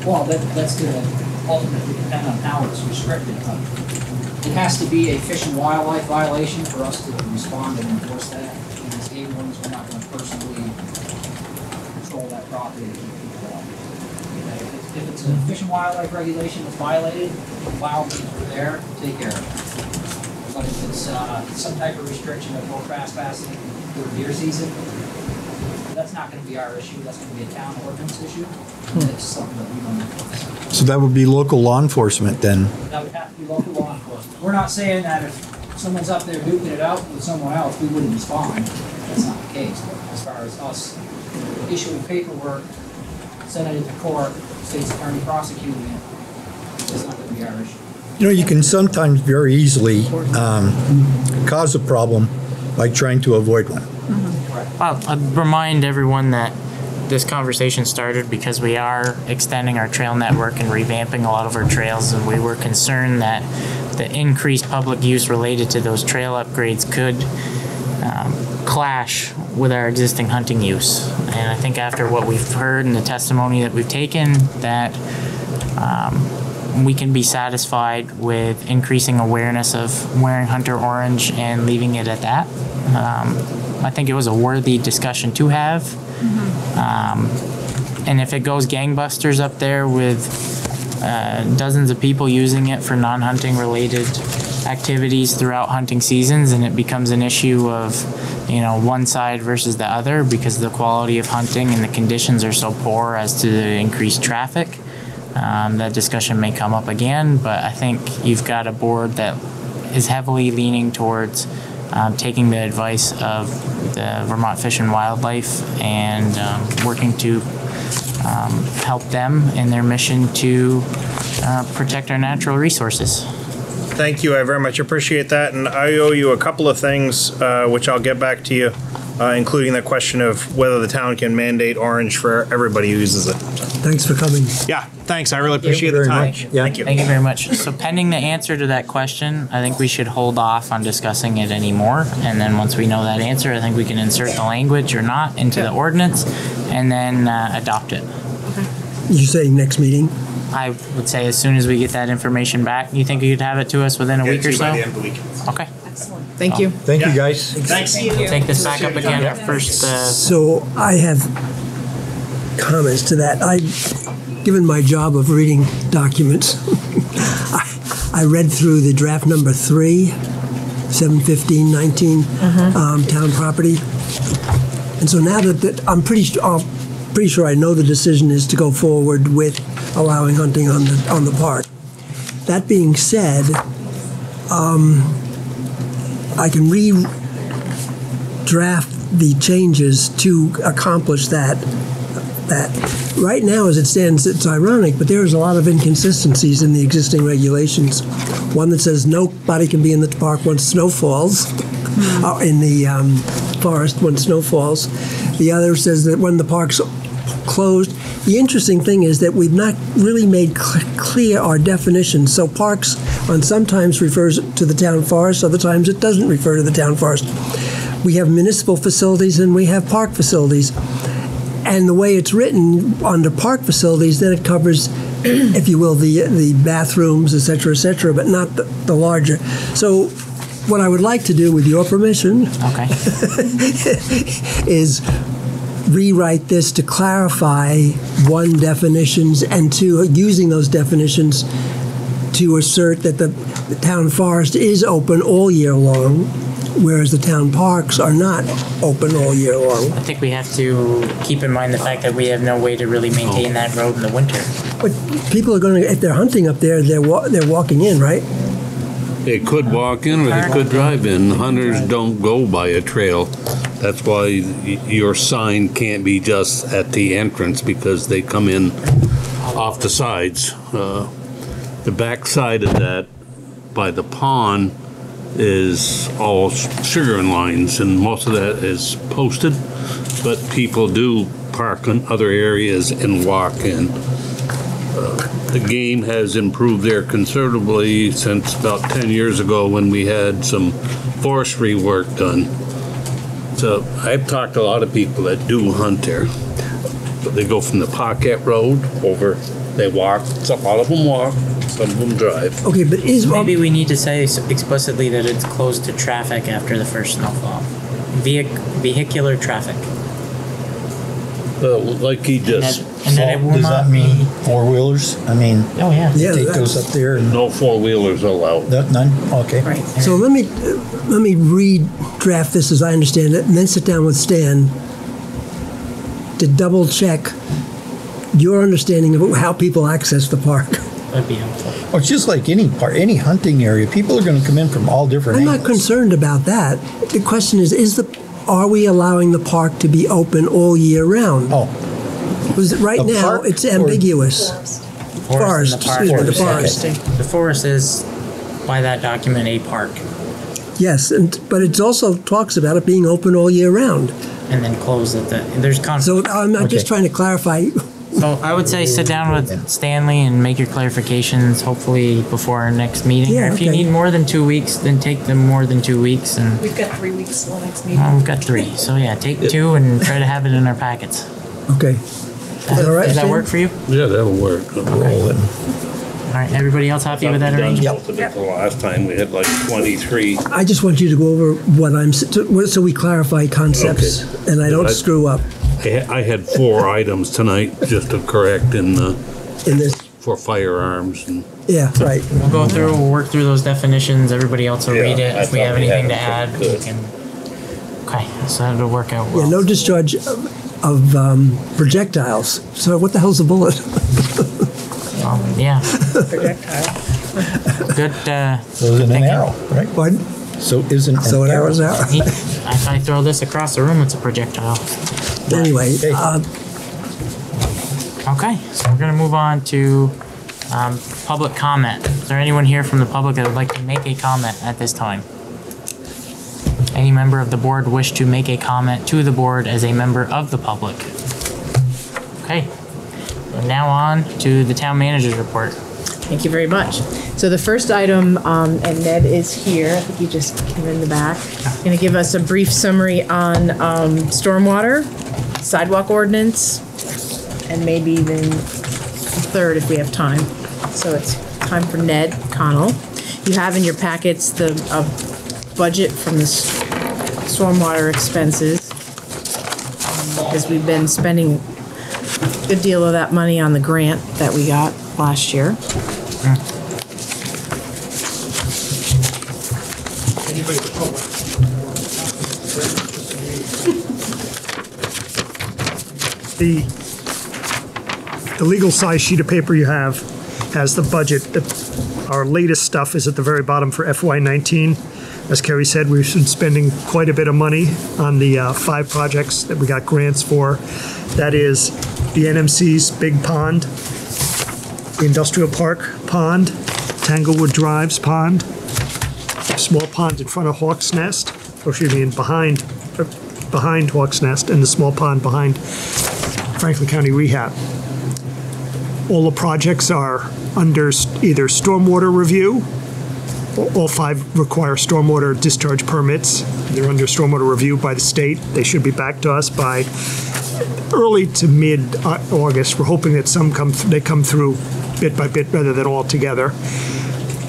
Well, that's going to ultimately depend on how it's restricted. It has to be a fish and wildlife violation for us to respond and enforce that. And as A1s, we're not going to personally control that property to keep people out. If it's a fish and wildlife regulation that's violated, wild people are there, take care of it. But if it's some type of restriction of no trespassing during deer season, that's not going to be our issue. That's going to be a town ordinance issue. It's something that we don't enforce. So that would be local law enforcement then? That would have to be local law enforcement. We're not saying that if someone's up there duking it out with someone else, we wouldn't respond. That's not the case. But as far as us issuing paperwork, sending it to court, state's attorney prosecuting it, it's not going to be our issue. You know, you can sometimes very easily cause a problem by trying to avoid one. Well, I'd remind everyone that this conversation started because we are extending our trail network and revamping a lot of our trails, and we were concerned that the increased public use related to those trail upgrades could clash with our existing hunting use. And I think after what we've heard and the testimony that we've taken, that we can be satisfied with increasing awareness of wearing hunter orange and leaving it at that. I think it was a worthy discussion to have. And if it goes gangbusters up there with dozens of people using it for non-hunting related activities throughout hunting seasons, and it becomes an issue of, you know, one side versus the other because the quality of hunting and the conditions are so poor as to the increased traffic, that discussion may come up again. But I think you've got a board that is heavily leaning towards taking the advice of the Vermont Fish and Wildlife and working to help them in their mission to protect our natural resources. Thank you. I very much appreciate that. And I owe you a couple of things, which I'll get back to you, including the question of whether the town can mandate orange for everybody who uses it. Thanks for coming. Yeah, thanks. I really appreciate the time. Thank you. Thank you very much. So pending the answer to that question, I think we should hold off on discussing it anymore. And then once we know that answer, I think we can insert the language or not into the ordinance and then adopt it. You say next meeting? I would say as soon as we get that information back. You think you could have it to us within a week or so? By the end of the week. Okay. Thank you. Thank you, guys. Thanks. Take this back up again at first. So I have comments to that. Given my job of reading documents, I read through the draft number 3, 7/15/19 town property. And so now that I'm pretty sure I know the decision is to go forward with allowing hunting on the park. That being said, I can redraft the changes to accomplish that. Right now, as it stands, it's ironic, but there is a lot of inconsistencies in the existing regulations. One that says nobody can be in the park when snow falls, in the forest when snow falls. The other says that when the park's closed. The interesting thing is that we've not really made clear our definitions. So parks sometimes refers to the town forest, other times it doesn't refer to the town forest. We have municipal facilities and we have park facilities. And the way it's written under park facilities, then it covers, if you will, the bathrooms, et cetera, but not the larger. So what I would like to do, with your permission, is rewrite this to clarify, one, definitions, and two, using those definitions to assert that the town forest is open all year long, whereas the town parks are not open all year long. I think we have to keep in mind the fact that we have no way to really maintain that road in the winter. But people are going to, if they're hunting up there, they're walking in, right? They could walk in or they could drive in. Hunters don't go by a trail. That's why your sign can't be just at the entrance, because they come in off the sides. The back side of that by the pond is all sugaring lines, and most of that is posted, but people do park in other areas and walk in. The game has improved there considerably since about 10 years ago when we had some forestry work done. So I've talked to a lot of people that do hunt there. But they go from the Pocket Road over, they walk, a lot of them walk, some of them drive. Okay, but Maybe we need to say explicitly that it's closed to traffic after the first snowfall. Vehicular traffic. Like he just. And that it will Does not that mean be- four-wheelers? I mean, Oh, yeah. take those up there and, No four-wheelers allowed. none? Okay. Right. So let me redraft this as I understand it, and then sit down with Stan to double check your understanding of how people access the park. That'd be helpful. Well, it's just like any part, any hunting area. People are going to come in from all different I'm not angles. concerned about that. The question is are we allowing the park to be open all year round? Oh, Because right The now, park it's or- ambiguous. Forest, and the park. excuse me, the Forest, forest. The forest is, by that document, a park, Yes, but it also talks about it being open all year round. and then closed at the, there's conflict. So I'm just Okay. trying to clarify. So I would say sit down with Stanley and make your clarifications, hopefully before our next meeting. Yeah, Or if you okay. need more than 2 weeks, then take them more than 2 weeks, and We've got 3 weeks till the next meeting. we've got 3. So yeah, take 2 and try to have it in our packets. Okay. Is that all right, Does that Stan? work for you? Yeah, that'll work. rolling. All right, everybody else happy with that Done arrangement? most of it the last time, we had like 23. I just want you to go over what so we clarify concepts Okay. and I don't I- screw up I had 4 items tonight just to correct in this. for firearms and. Yeah, right. We'll go through, we'll work through those definitions, everybody else will Yeah, read it. I If we thought have we had anything to it add, we good. can. Okay, so that'll work out Yeah, well. no discharge of projectiles. So what the hell's a bullet? Yeah, Projectile. good, So isn't an thinking. arrow, right? Pardon? So isn't an So an arrow's arrow. out. If I throw this across the room, it's a projectile. Anyway, Okay. Okay, so we're gonna move on to public comment. Is there anyone here from the public that would like to make a comment at this time? Any member of the board wish to make a comment to the board as a member of the public? Okay, we're now on to the town manager's report. Thank you very much. So the first item, and Ned is here, I think he just came in the back, going to give us a brief summary on stormwater, sidewalk ordinance, and maybe even a third if we have time. So it's time for Ned Connell. You have in your packets the budget from the stormwater expenses, because we've been spending a good deal of that money on the grant that we got last year. The legal size sheet of paper you have has the budget. Our latest stuff is at the very bottom for FY19. As Kerry said, we've been spending quite a bit of money on the 5 projects that we got grants for. That is the NMC's Big Pond, the Industrial Park Pond, Tanglewood Drive's Pond, small pond in front of Hawk's Nest, or excuse me, behind Hawk's Nest, and the small pond behind Franklin County Rehab. All the projects are under either stormwater review. All 5 require stormwater discharge permits. They're under stormwater review by the state. They should be back to us by early to mid-August. We're hoping that they come through bit by bit rather than all together.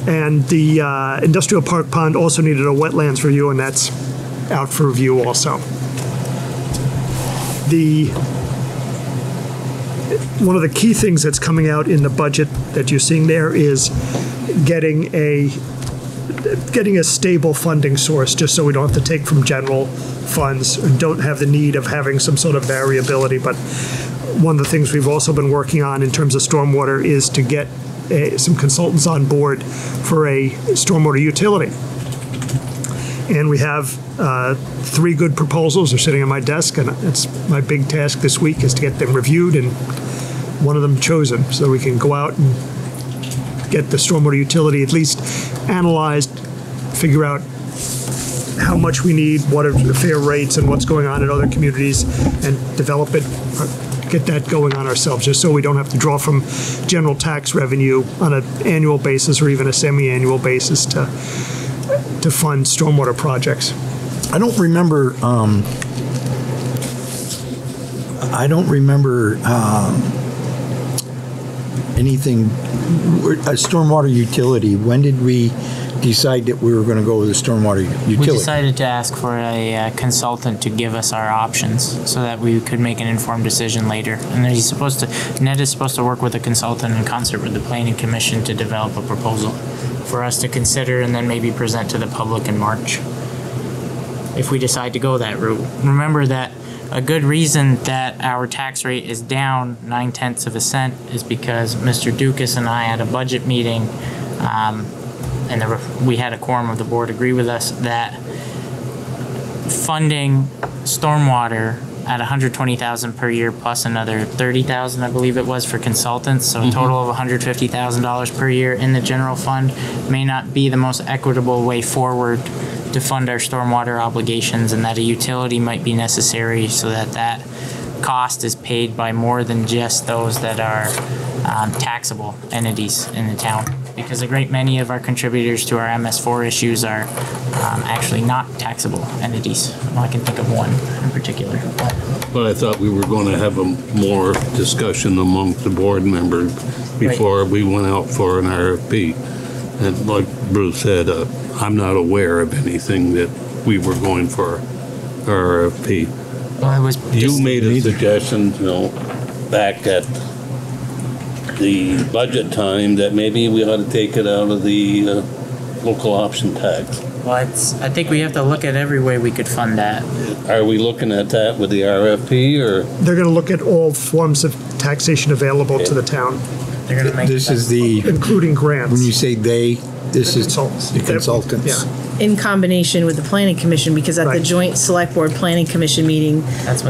And the Industrial Park Pond also needed a wetlands review, and that's out for review also. One of the key things that's coming out in the budget that you're seeing there is getting a stable funding source, just so we don't have to take from general funds and don't have the need of having some sort of variability. But one of the things we've also been working on in terms of stormwater is to get some consultants on board for a stormwater utility. And we have 3 good proposals. They're sitting on my desk, and it's my big task this week is to get them reviewed and one of them chosen, so we can go out and get the stormwater utility at least analyzed, figure out how much we need, what are the fair rates, and what's going on in other communities, and develop it, get that going on ourselves, just so we don't have to draw from general tax revenue on an annual basis or even a semi-annual basis to fund stormwater projects. I don't remember, anything, a stormwater utility. When did we decide that we were going to go with a stormwater utility? We decided to ask for a consultant to give us our options so that we could make an informed decision later. And then Ned is supposed to work with a consultant in concert with the Planning Commission to develop a proposal for us to consider and then maybe present to the public in March if we decide to go that route. Remember that a good reason that our tax rate is down 0.9 of a cent is because Mr. Dukas and I had a budget meeting, and we had a quorum of the board agree with us that funding stormwater at $120,000 per year plus another $30,000, I believe it was, for consultants, so a total of $150,000 per year in the general fund may not be the most equitable way forward to fund our stormwater obligations, and that a utility might be necessary so that that cost is paid by more than just those that are taxable entities in the town. Because a great many of our contributors to our MS4 issues are actually not taxable entities. Well, I can think of one in particular. But I thought we were going to have a more discussion among the board members before we went out for an RFP. And like Bruce said, I'm not aware of anything that we were going for RFP. Well, you made a suggestion, back at the budget time that maybe we ought to take it out of the local option tax. Well, I think we have to look at every way we could fund that. Are we looking at that with the RFP, or? They're going to look at all forms of taxation available to the town. They're going to make this is the including grants. When you say they, this is the consultants. Yeah. In combination with the Planning Commission, because at the joint Select Board Planning Commission meeting,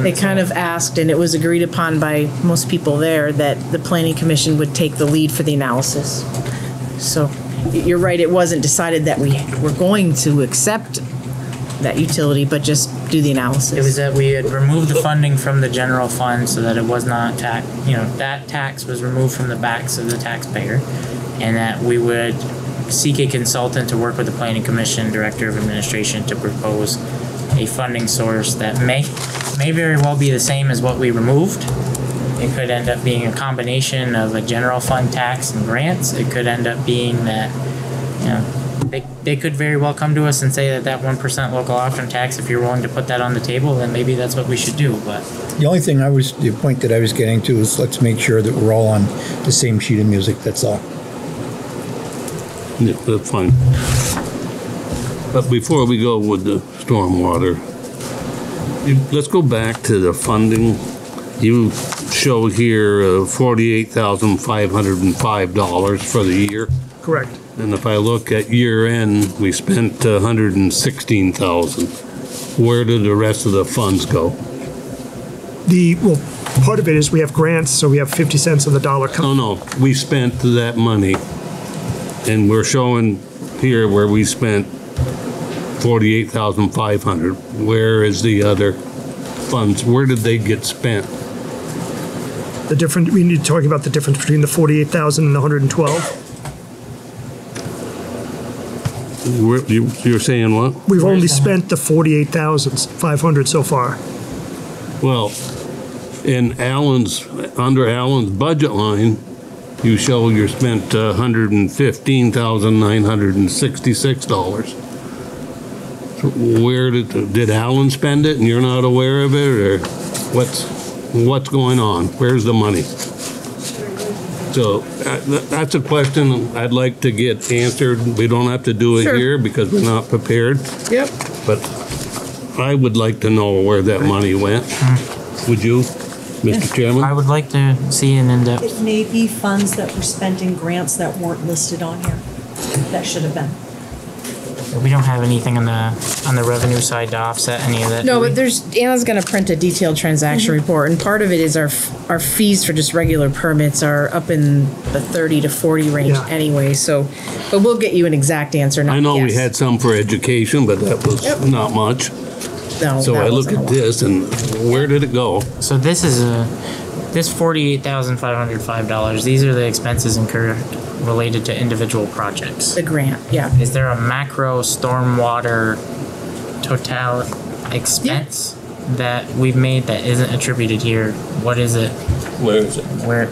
they kind of asked, and it was agreed upon by most people there, that the Planning Commission would take the lead for the analysis. So you're right, it wasn't decided that we were going to accept that utility, but just do the analysis. It was that we had removed the funding from the general fund so that it was not that tax was removed from the backs of the taxpayer, and that we would seek a consultant to work with the Planning Commission, Director of Administration, to propose a funding source that may very well be the same as what we removed. It could end up being a combination of a general fund tax and grants. It could end up being that, they could very well come to us and say that 1% local option tax, if you're willing to put that on the table, then maybe that's what we should do. But the only thing the point that I was getting to is let's make sure that we're all on the same sheet of music. That's all. Yeah, that's fine. But before we go with the stormwater, let's go back to the funding. You show here $48,505 for the year. Correct. And if I look at year end, we spent $116,000. Where did the rest of the funds go? Part of it is we have grants, so we have 50 cents on the dollar. No, we spent that money. And we're showing here where we spent $48,500. Where is the other funds? Where did they get spent? We need to talk about the difference between the 48,000 and the 112. You're saying what? We've only spent the 48,500 so far. Well, in under Allen's budget line, you show you spent $115,966. Where did Allen spend it, and you're not aware of it, or what's going on? Where's the money? So that's a question I'd like to get answered. We don't have to do it here because we're not prepared. Yep. But I would like to know where that money went. Would you, Mr. Chairman? I would like to see an in-depth. It may be funds that were spent in grants that weren't listed on here. That should have been. We don't have anything on the revenue side to offset any of that. No, but Anna's going to print a detailed transaction report, and part of it is our fees for just regular permits are up in the 30 to 40 range anyway. So, but we'll get you an exact answer. I know we had some for education, but that was not much. No, so I look at this, and where did it go? So this is this $48,505. These are the expenses incurred related to individual projects. The grant, yeah. Is there a macro stormwater total expense that we've made that isn't attributed here? What is it? Where is it?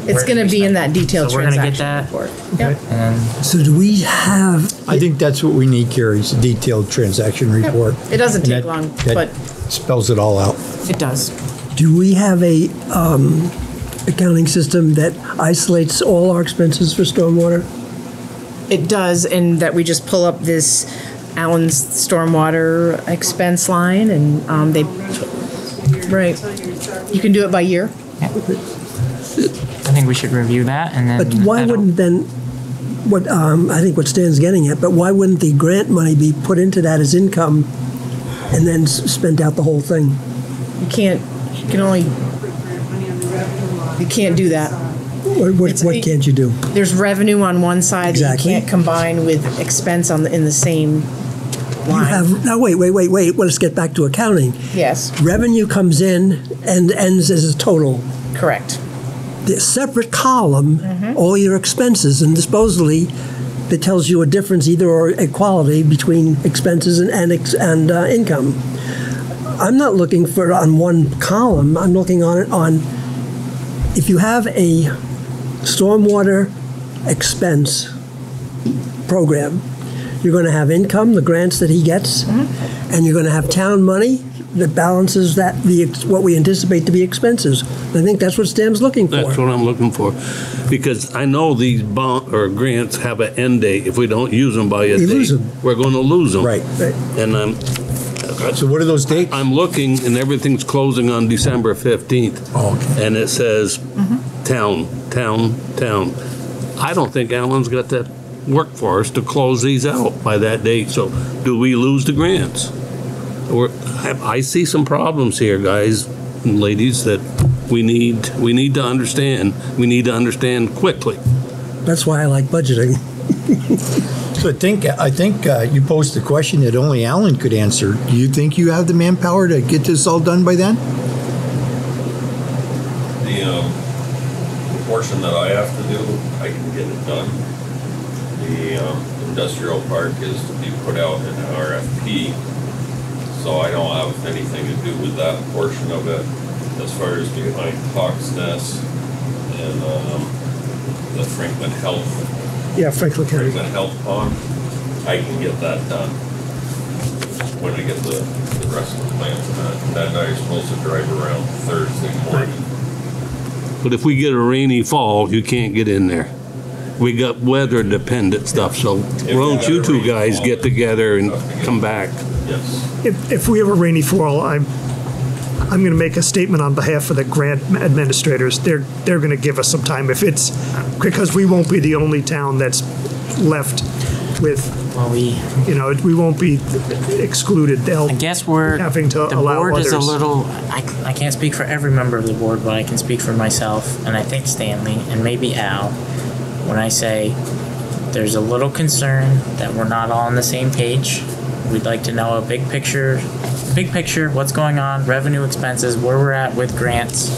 It's going to be in that detailed So we're gonna get transaction that? report. Yep. And So do we have, I think that's what we need, Carrie, is a detailed transaction report. It doesn't And take that- long, that but spells it all out. it does. do we have a accounting system that isolates all our expenses for stormwater? It does, in that we just pull up this Allen's stormwater expense line and they, right. You can do it by year. I think we should review that and then. But why that'll- wouldn't then, what, I think what Stan's getting at, but why wouldn't the grant money be put into that as income and then spent out the whole thing? You can only, you can't do that. What can't you do? There's revenue on one side that Exactly. you can't combine with expense in the same You line. have, now wait, let's get back to accounting. Yes, Revenue comes in and ends as a total. correct. The separate column, all your expenses, and supposedly that tells you a difference either or equality between expenses and income. I'm not looking for it on one column. I'm looking on it on, if you have a stormwater expense program, you're going to have income, the grants that he gets, and you're going to have town money that balances what we anticipate to be expenses. I think that's what Stan's looking for. That's what I'm looking for. Because I know these bond or grants have an end date. If we don't use them by a You date, lose 'em. we're going to lose them. Right. And So what are those dates? I'm looking, and everything's closing on December 15th. Oh, okay. And it says town. I don't think Alan's got that workforce to close these out by that date. So do we lose the grants? I see some problems here, guys and ladies, that we need to understand. We need to understand quickly. That's why I like budgeting. So I think you posed a question that only Alan could answer. Do you think you have the manpower to get this all done by then? The portion that I have to do, I can get it done. The industrial park is to be put out in an RFP, so I don't have anything to do with that portion of it. As far as behind Hawk's Nest and the Franklin Health Pond, I can get that done when I get the rest of the plans done. That night I'm supposed to drive around Thursday morning. But if we get a rainy fall, you can't get in there. We got weather dependent stuff, so why don't you two guys get together and come back? Yes. If we have a rainy fall, I'm going to make a statement on behalf of the grant administrators. They're going to give us some time because we won't be the only town that's left with. Well, we won't be excluded. They'll I guess we're having to the allow board is a others. little. I can't speak for every member of the board, but I can speak for myself, and I think Stanley and maybe Al. When I say there's a little concern that we're not all on the same page, we'd like to know a big picture, what's going on, revenue, expenses, where we're at with grants,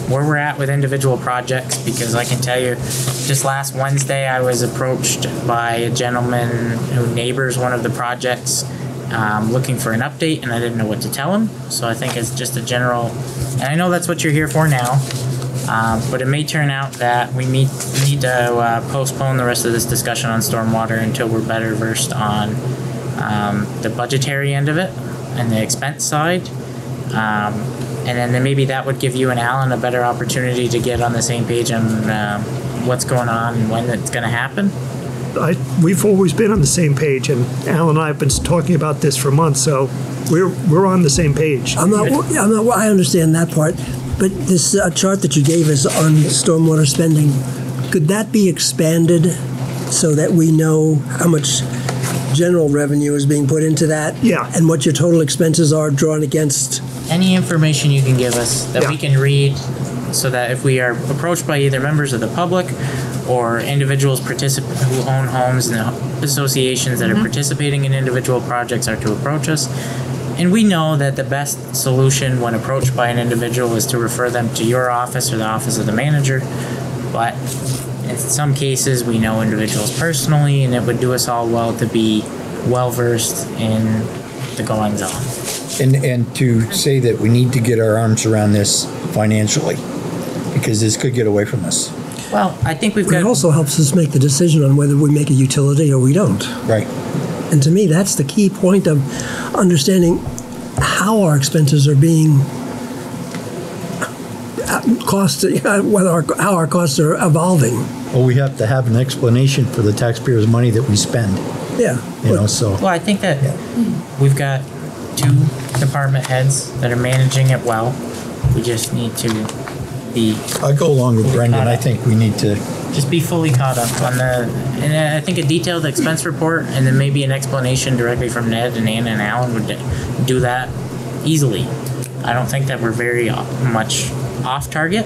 where we're at with individual projects, because I can tell you, just last Wednesday, I was approached by a gentleman who neighbors one of the projects, looking for an update, and I didn't know what to tell him. So I think it's just a general, and I know that's what you're here for now, but it may turn out that we need to postpone the rest of this discussion on stormwater until we're better versed on the budgetary end of it and the expense side. And then maybe that would give you and Alan a better opportunity to get on the same page on what's going on and when it's going to happen. We've always been on the same page, and Al and I have been talking about this for months, so we're on the same page. I understand that part, but this chart that you gave us on stormwater spending, could that be expanded so that we know how much general revenue is being put into that? Yeah. And what your total expenses are drawn against? Any information you can give us that we can read, so that if we are approached by either members of the public or individuals who own homes and associations that are participating in individual projects are to approach us. And we know that the best solution when approached by an individual is to refer them to your office or the office of the manager. But in some cases, we know individuals personally, and it would do us all well to be well-versed in the goings on. And to say that we need to get our arms around this financially, because this could get away from us. Well, I think we've got. It also helps us make the decision on whether we make a utility or we don't. Right. And to me, that's the key point of understanding how our expenses are being how our costs are evolving. Well, we have to have an explanation for the taxpayers' money that we spend. Yeah. So. Well, I think that we've got 2 department heads that are managing it well. We just need to be. I go along with Brendan. I think we need to just be fully caught up on and I think a detailed expense report and then maybe an explanation directly from Ned and Ann and Alan would do that easily. I don't think that we're very much off target.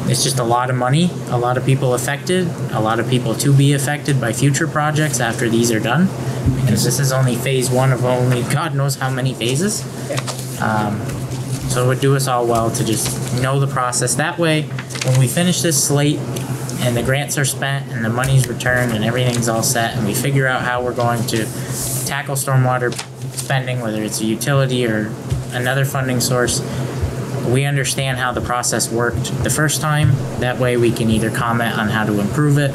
It's just a lot of money, a lot of people affected, a lot of people to be affected by future projects after these are done, because this is only phase 1 of only God knows how many phases. So it would do us all well to just know the process. That way, when we finish this slate and the grants are spent and the money's returned and everything's all set and we figure out how we're going to tackle stormwater spending, whether it's a utility or another funding source, we understand how the process worked the first time. That way we can either comment on how to improve it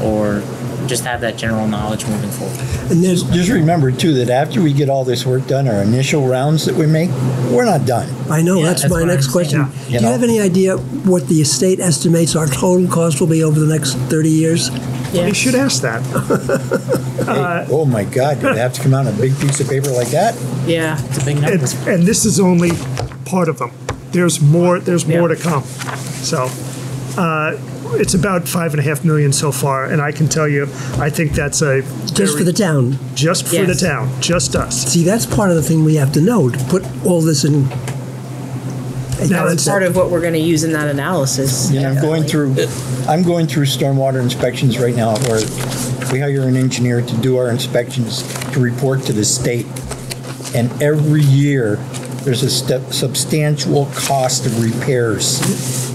or just have that general knowledge moving forward. And just remember too that after we get all this work done, our initial rounds that we make, we're not done. I know, that's my next question. Do you have any idea what the estate estimates our total cost will be over the next 30 years? Yeah. You should ask that. Hey, oh my God, did it have to come out on a big piece of paper like that? Yeah, it's a big number. And this is only part of them. There's more to come. So it's about $5.5 million so far, and I can tell you, I think that's just for the town. Just for the town, just us. See, that's part of the thing we have to know to put all this in. That's part of what we're going to use in that analysis. You know, I'm going through stormwater inspections right now, where we hire an engineer to do our inspections to report to the state, and every year there's a substantial cost of repairs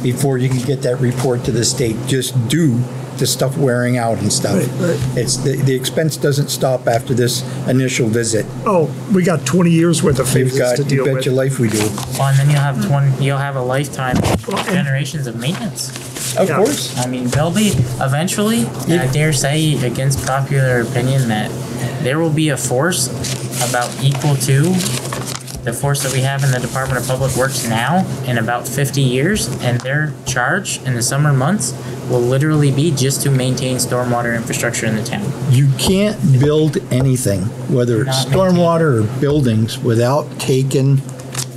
before you can get that report to the state, just due to stuff wearing out and stuff. Right. It's the expense doesn't stop after this initial visit. Oh, we got 20 years worth of phases to deal You with. bet your life we do. Well, and then you'll have a lifetime generations of maintenance. Of course. I mean, there'll be eventually, I dare say, against popular opinion, that there will be a force about equal to the force that we have in the Department of Public Works now in about 50 years, and their charge in the summer months will literally be just to maintain stormwater infrastructure in the town. You can't build anything, whether it's stormwater or buildings, without taking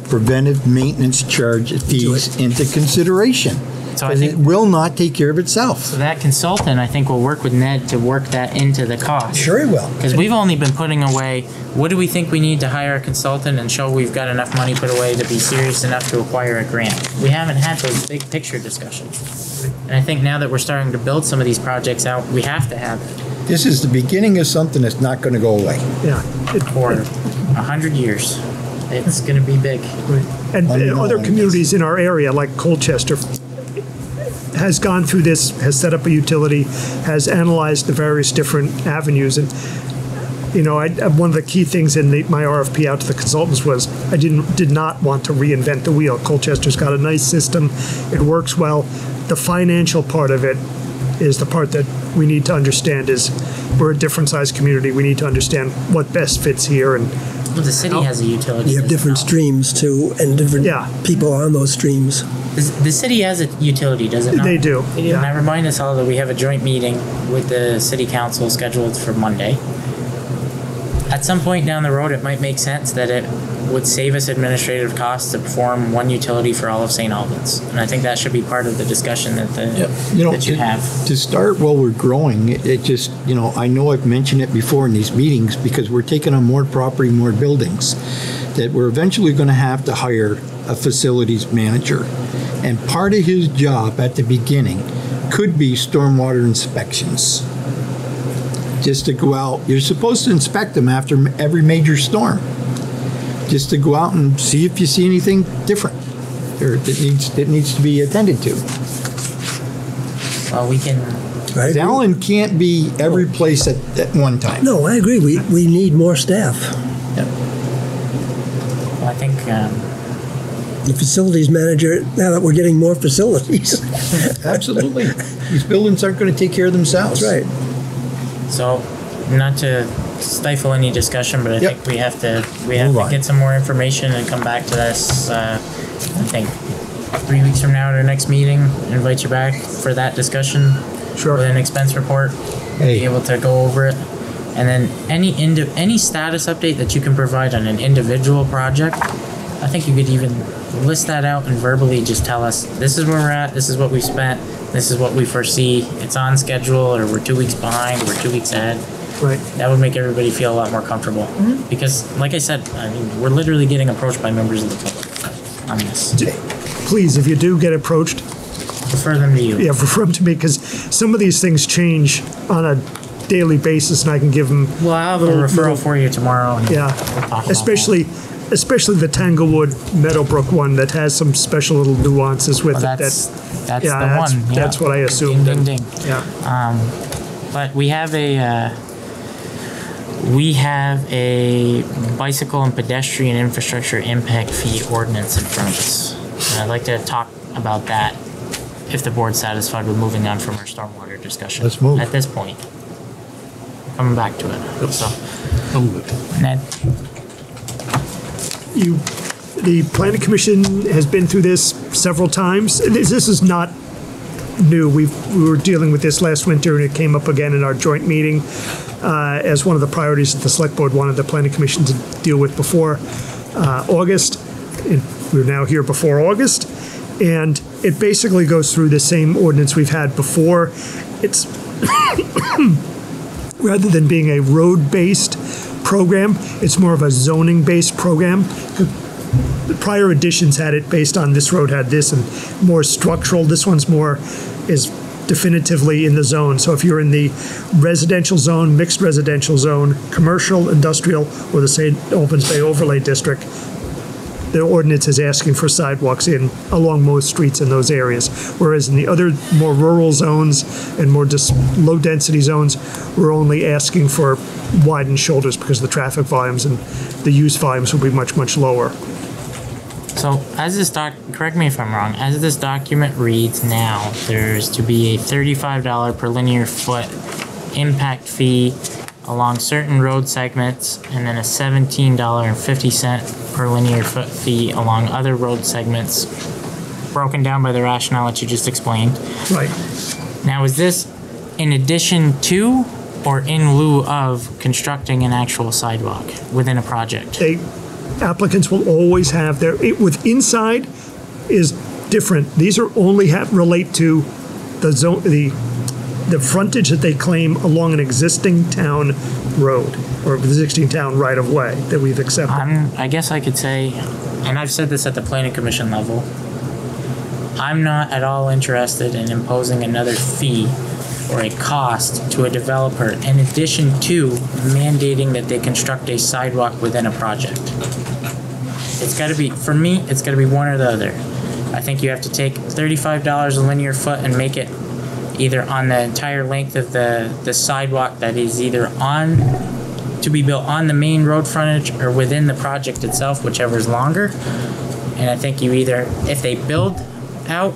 preventive maintenance charge fees into consideration. So I think it will not take care of itself. So that consultant, I think, will work with Ned to work that into the cost. Sure he will. Because we've only been putting away, what do we think we need to hire a consultant and show we've got enough money put away to be serious enough to acquire a grant? We haven't had those big picture discussions. And I think now that we're starting to build some of these projects out, we have to have it. This is the beginning of something that's not going to go away. Yeah. For 100 years. It's going to be big. And other communities in our area, like Colchester, has gone through this, has set up a utility, has analyzed the various different avenues. And, you know, one of the key things in my RFP out to the consultants was I did not want to reinvent the wheel. Colchester's got a nice system. It works well. The financial part of it is the part that we need to understand. Is we're a different sized community. We need to understand what best fits here. And well, the city has a utility. You have different streams too, and different people on those streams. The city has a utility, does it not? They do. And I remind us all that we have a joint meeting with the city council scheduled for Monday. At some point down the road, it might make sense that it would save us administrative costs to perform one utility for all of St. Albans. And I think that should be part of the discussion that you have. To start while we're growing, it just, you know, I know I've mentioned it before in these meetings, because we're taking on more property, more buildings, that we're eventually going to have to hire a facilities manager. And part of his job at the beginning could be stormwater inspections. Just to go out, you're supposed to inspect them after every major storm. Just to go out and see if you see anything different or that needs to be attended to. Well, we can, I agree. Allen can't be every place at one time. No, I agree. We need more staff. well, I think, The facilities manager, now that we're getting more facilities. Absolutely. These buildings aren't going to take care of themselves. That's right. so, not to stifle any discussion, but I Yep. think we have to Move on. get some more information and come back to this, I think 3 weeks from now at our next meeting, invite you back for that discussion. Sure. With an expense report, Hey. be able to go over it. And then any status update that you can provide on an individual project, I think you could even list that out and verbally just tell us, this is where we're at, this is what we spent, this is what we foresee, it's on schedule, or we're 2 weeks behind, we're 2 weeks ahead. Right. That would make everybody feel a lot more comfortable. Because, like I said, I mean, we're literally getting approached by members of the public on this. Please, if you do get approached, Refer them to you. yeah, refer them to me, because some of these things change on a daily basis, and I can give them, Well, I'll have a referral for you tomorrow. And yeah, we'll talk about especially the Tanglewood Meadowbrook one that has some special little nuances with that. it. Well, that's Yeah, the that's- one. that's yeah. what I assumed. Ding, ding, ding. Yeah. But we have a bicycle and pedestrian infrastructure impact fee ordinance in front of us. And I'd like to talk about that if the board's satisfied with moving on from our stormwater discussion. Let's move. At this point. Coming back to it. So, I'm good. Ned, The planning commission has been through this several times. This is not new. We were dealing with this last winter, and it came up again in our joint meeting as one of the priorities that the select board wanted the planning commission to deal with before August. And we're now here before August, and it basically goes through the same ordinance we've had before. It's rather than being a road-based program, it's more of a zoning-based program. The prior editions had it based on this road had this and more structural. This one's more is definitively in the zone. So if you're in the residential zone, mixed residential zone, commercial, industrial, or the St. Albans Bay Overlay District, the ordinance is asking for sidewalks in along most streets in those areas. Whereas in the other more rural zones and more low-density zones, we're only asking for widened shoulders because the traffic volumes and the use volumes will be much, much lower. so as this correct me if I'm wrong, as this document reads now, there's to be a $35 per linear foot impact fee along certain road segments, and then a $17.50 per linear foot fee along other road segments, broken down by the rationale that you just explained. Right. Now, is this in addition to or in lieu of constructing an actual sidewalk within a project? Applicants will always have their, with inside is different. These are only relate to the zone, the frontage that they claim along an existing town road or existing town right of way that we've accepted. I guess I could say, and I've said this at the planning commission level, I'm not at all interested in imposing another fee or a cost to a developer in addition to mandating that they construct a sidewalk within a project. It's gotta be, for me, it's gotta be one or the other. I think you have to take $35 a linear foot and make it either on the entire length of the sidewalk that is either to be built on the main road frontage or within the project itself, whichever is longer. And I think you either, if they build out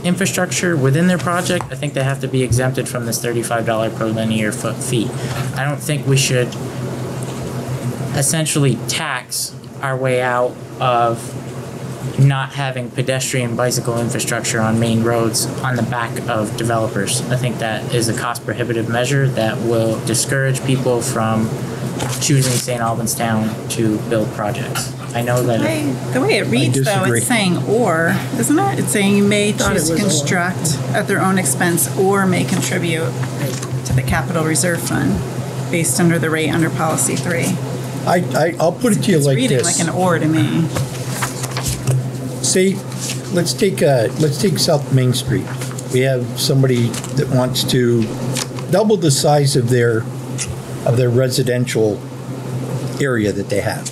infrastructure within their project, I think they have to be exempted from this $35 per linear foot fee. I don't think we should essentially tax our way out of not having pedestrian bicycle infrastructure on main roads on the back of developers. I think that is a cost prohibitive measure that will discourage people from choosing St. Albans Town to build projects. I know that The way it reads, though, disagree. it's saying or, isn't it? It's saying you may choose to it was or. construct at their own expense or may contribute to the capital reserve fund based under the rate under policy 3. I'll put it to you It's like reading this. like an or to me. Say, let's take South Main Street. We have somebody that wants to double the size of their residential area that they have.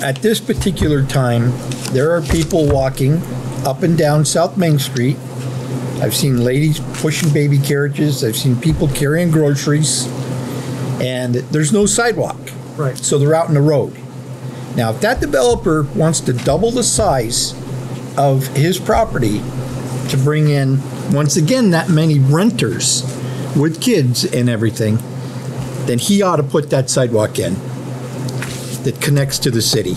At this particular time, there are people walking up and down South Main Street I've seen ladies pushing baby carriages. I've seen people carrying groceries. And there's no sidewalk. Right. So they're out in the road. Now, if that developer wants to double the size of his property to bring in, once again, that many renters with kids and everything, then he ought to put that sidewalk in that connects to the city.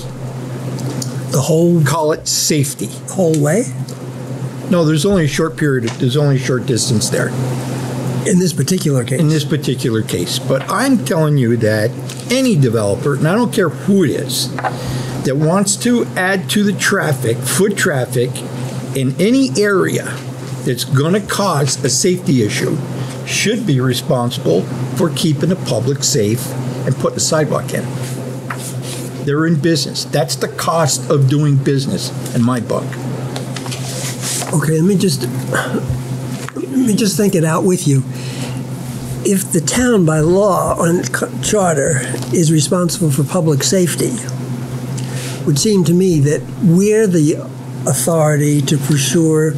The whole Call it safety. whole way? No, there's only a short period, there's only a short distance there. In this particular case? In this particular case. But I'm telling you that any developer, and I don't care who it is, that wants to add to the traffic, foot traffic, in any area that's gonna cause a safety issue, should be responsible for keeping the public safe and putting a sidewalk in. They're in business. That's the cost of doing business in my book. Okay, let me just think it out with you. If the town by law on charter is responsible for public safety, it would seem to me that we're the authority to assure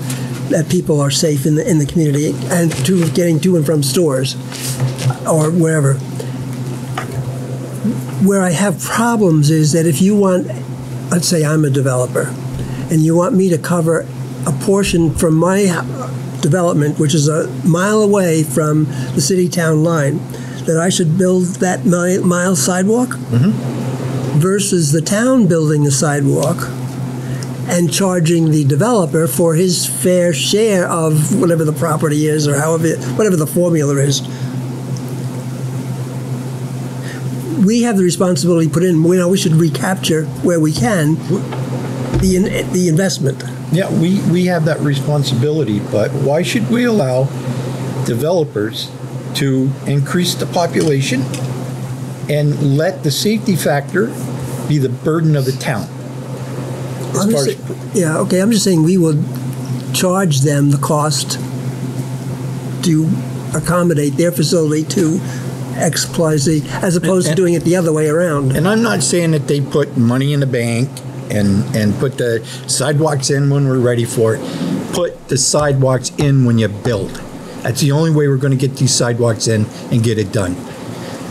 that people are safe in the community and to getting to and from stores or wherever. Where I have problems is that if you want, let's say I'm a developer, and you want me to cover a portion from my development, which is a mile away from the city-town line, that I should build that mile sidewalk versus the town building the sidewalk and charging the developer for his fair share of whatever the property is or whatever the formula is. We have the responsibility to put in, we should recapture where we can the investment. Yeah, we have that responsibility, but why should we allow developers to increase the population and let the safety factor be the burden of the town? I'm just saying we will charge them the cost to accommodate their facility to X, Y, Z, as opposed to doing it the other way around. And I'm not saying that they put money in the bank and put the sidewalks in when we're ready for it. Put the sidewalks in when you build. That's the only way we're going to get these sidewalks in and get it done.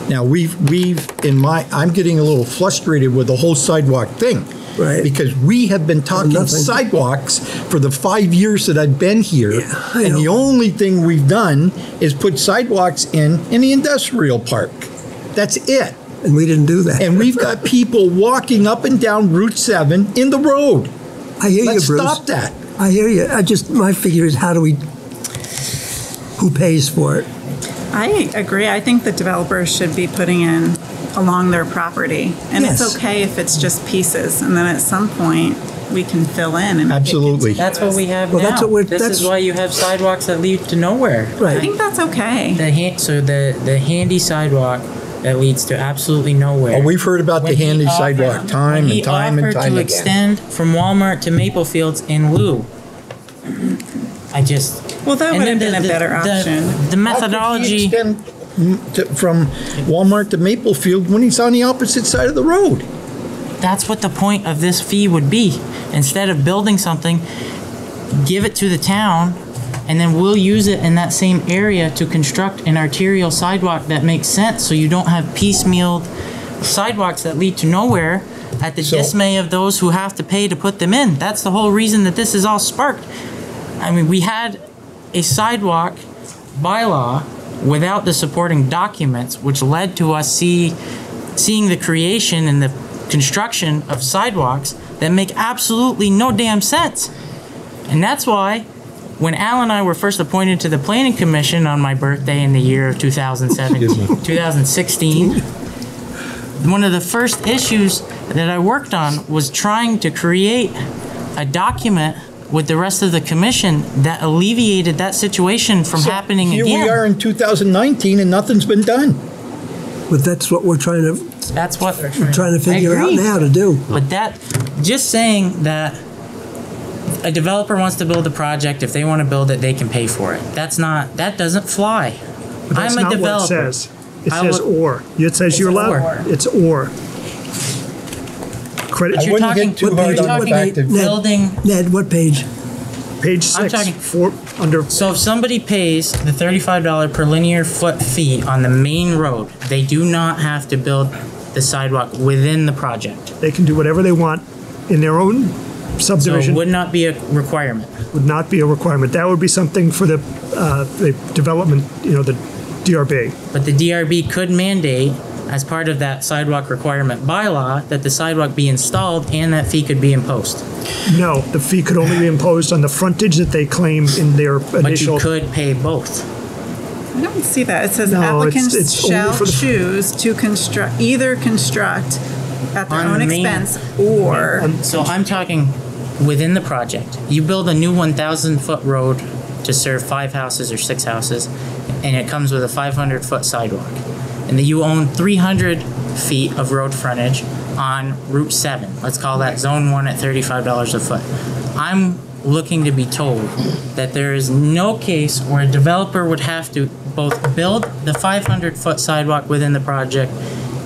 Now I'm getting a little frustrated with the whole sidewalk thing. Right. Because we have been talking sidewalks for the 5 years that I've been here, and the only thing we've done is put sidewalks in the industrial park. That's it. And we didn't do that. And we've got people walking up and down Route 7 in the road. I hear Let's you, Bruce. stop that. I hear you. My figure is who pays for it? I agree. I think the developers should be putting in along their property. And Yes. it's okay if it's just pieces. And then at some point, we can fill in. And Absolutely. That's what we have Well, now. that's what we're- this that's- is why you have sidewalks that lead to nowhere. I Right. think that's okay. The handy sidewalk that leads to absolutely nowhere. Oh, we've heard about the When he handy offered- sidewalk time when he and time and offered time to again. extend from Walmart to Maple Fields in lieu. Well, that and would then have been a better option. The methodology. How could he extend from Walmart to Maplefield when he's on the opposite side of the road? That's what the point of this fee would be. Instead of building something, give it to the town, and then we'll use it in that same area to construct an arterial sidewalk that makes sense, so you don't have piecemealed sidewalks that lead to nowhere at the dismay of those who have to pay to put them in. That's the whole reason that this is all sparked. I mean, we had a sidewalk bylaw without the supporting documents, which led to us seeing the creation and the construction of sidewalks that make absolutely no damn sense. And that's why when Al and I were first appointed to the Planning Commission on my birthday in the year of 2016, one of the first issues that I worked on was trying to create a document with the rest of the commission that alleviated that situation from happening Here again. we are in 2019 and nothing's been done. But that's what we're trying to That's what we're trying to figure out now to do. But that, just saying that a developer wants to build a project, if they want to build it, they can pay for it. That doesn't fly. But that's I'm a not developer. what it says. It I says would- or. It says you're allowed. or. It's or. Credit. But you're talking, too hard you're on the talking fact that- building. Ned, what page? Page I'm 6, talking- under, So if somebody pays the $35 per linear foot fee on the main road, they do not have to build the sidewalk within the project. they can do whatever they want in their own So it subdivision. would not be a requirement. Would not be a requirement. That would be something for the development, the DRB. But the DRB could mandate, as part of that sidewalk requirement bylaw, that the sidewalk be installed and that fee could be imposed. No, the fee could only be imposed on the frontage that they claim in their But initial. you could pay both. I don't see that. It says No, applicants it's only shall for the- choose to either construct at their On own the main- expense or. So I'm talking within the project. You build a new 1,000-foot road to serve 5 houses or 6 houses, and it comes with a 500-foot sidewalk. And then you own 300 feet of road frontage on Route 7. Let's call that Zone 1 at $35 a foot. I'm looking to be told that there is no case where a developer would have to both build the 500-foot sidewalk within the project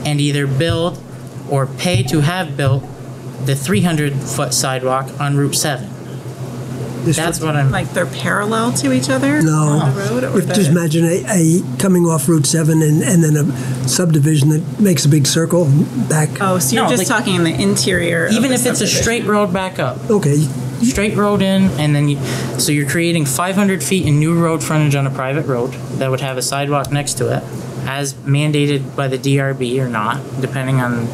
and either build or pay to have built the 300-foot sidewalk on Route 7. That's what I'm... Like they're parallel to each other No. on the road? Or Just imagine a coming off Route 7 and then a subdivision that makes a big circle back. Oh, so you're No, just like- talking in the interior of Even the if it's a subdivision. straight road back up. Okay, Straight road in, and then so you're creating 500 feet in new road frontage on a private road that would have a sidewalk next to it, as mandated by the DRB or not, depending on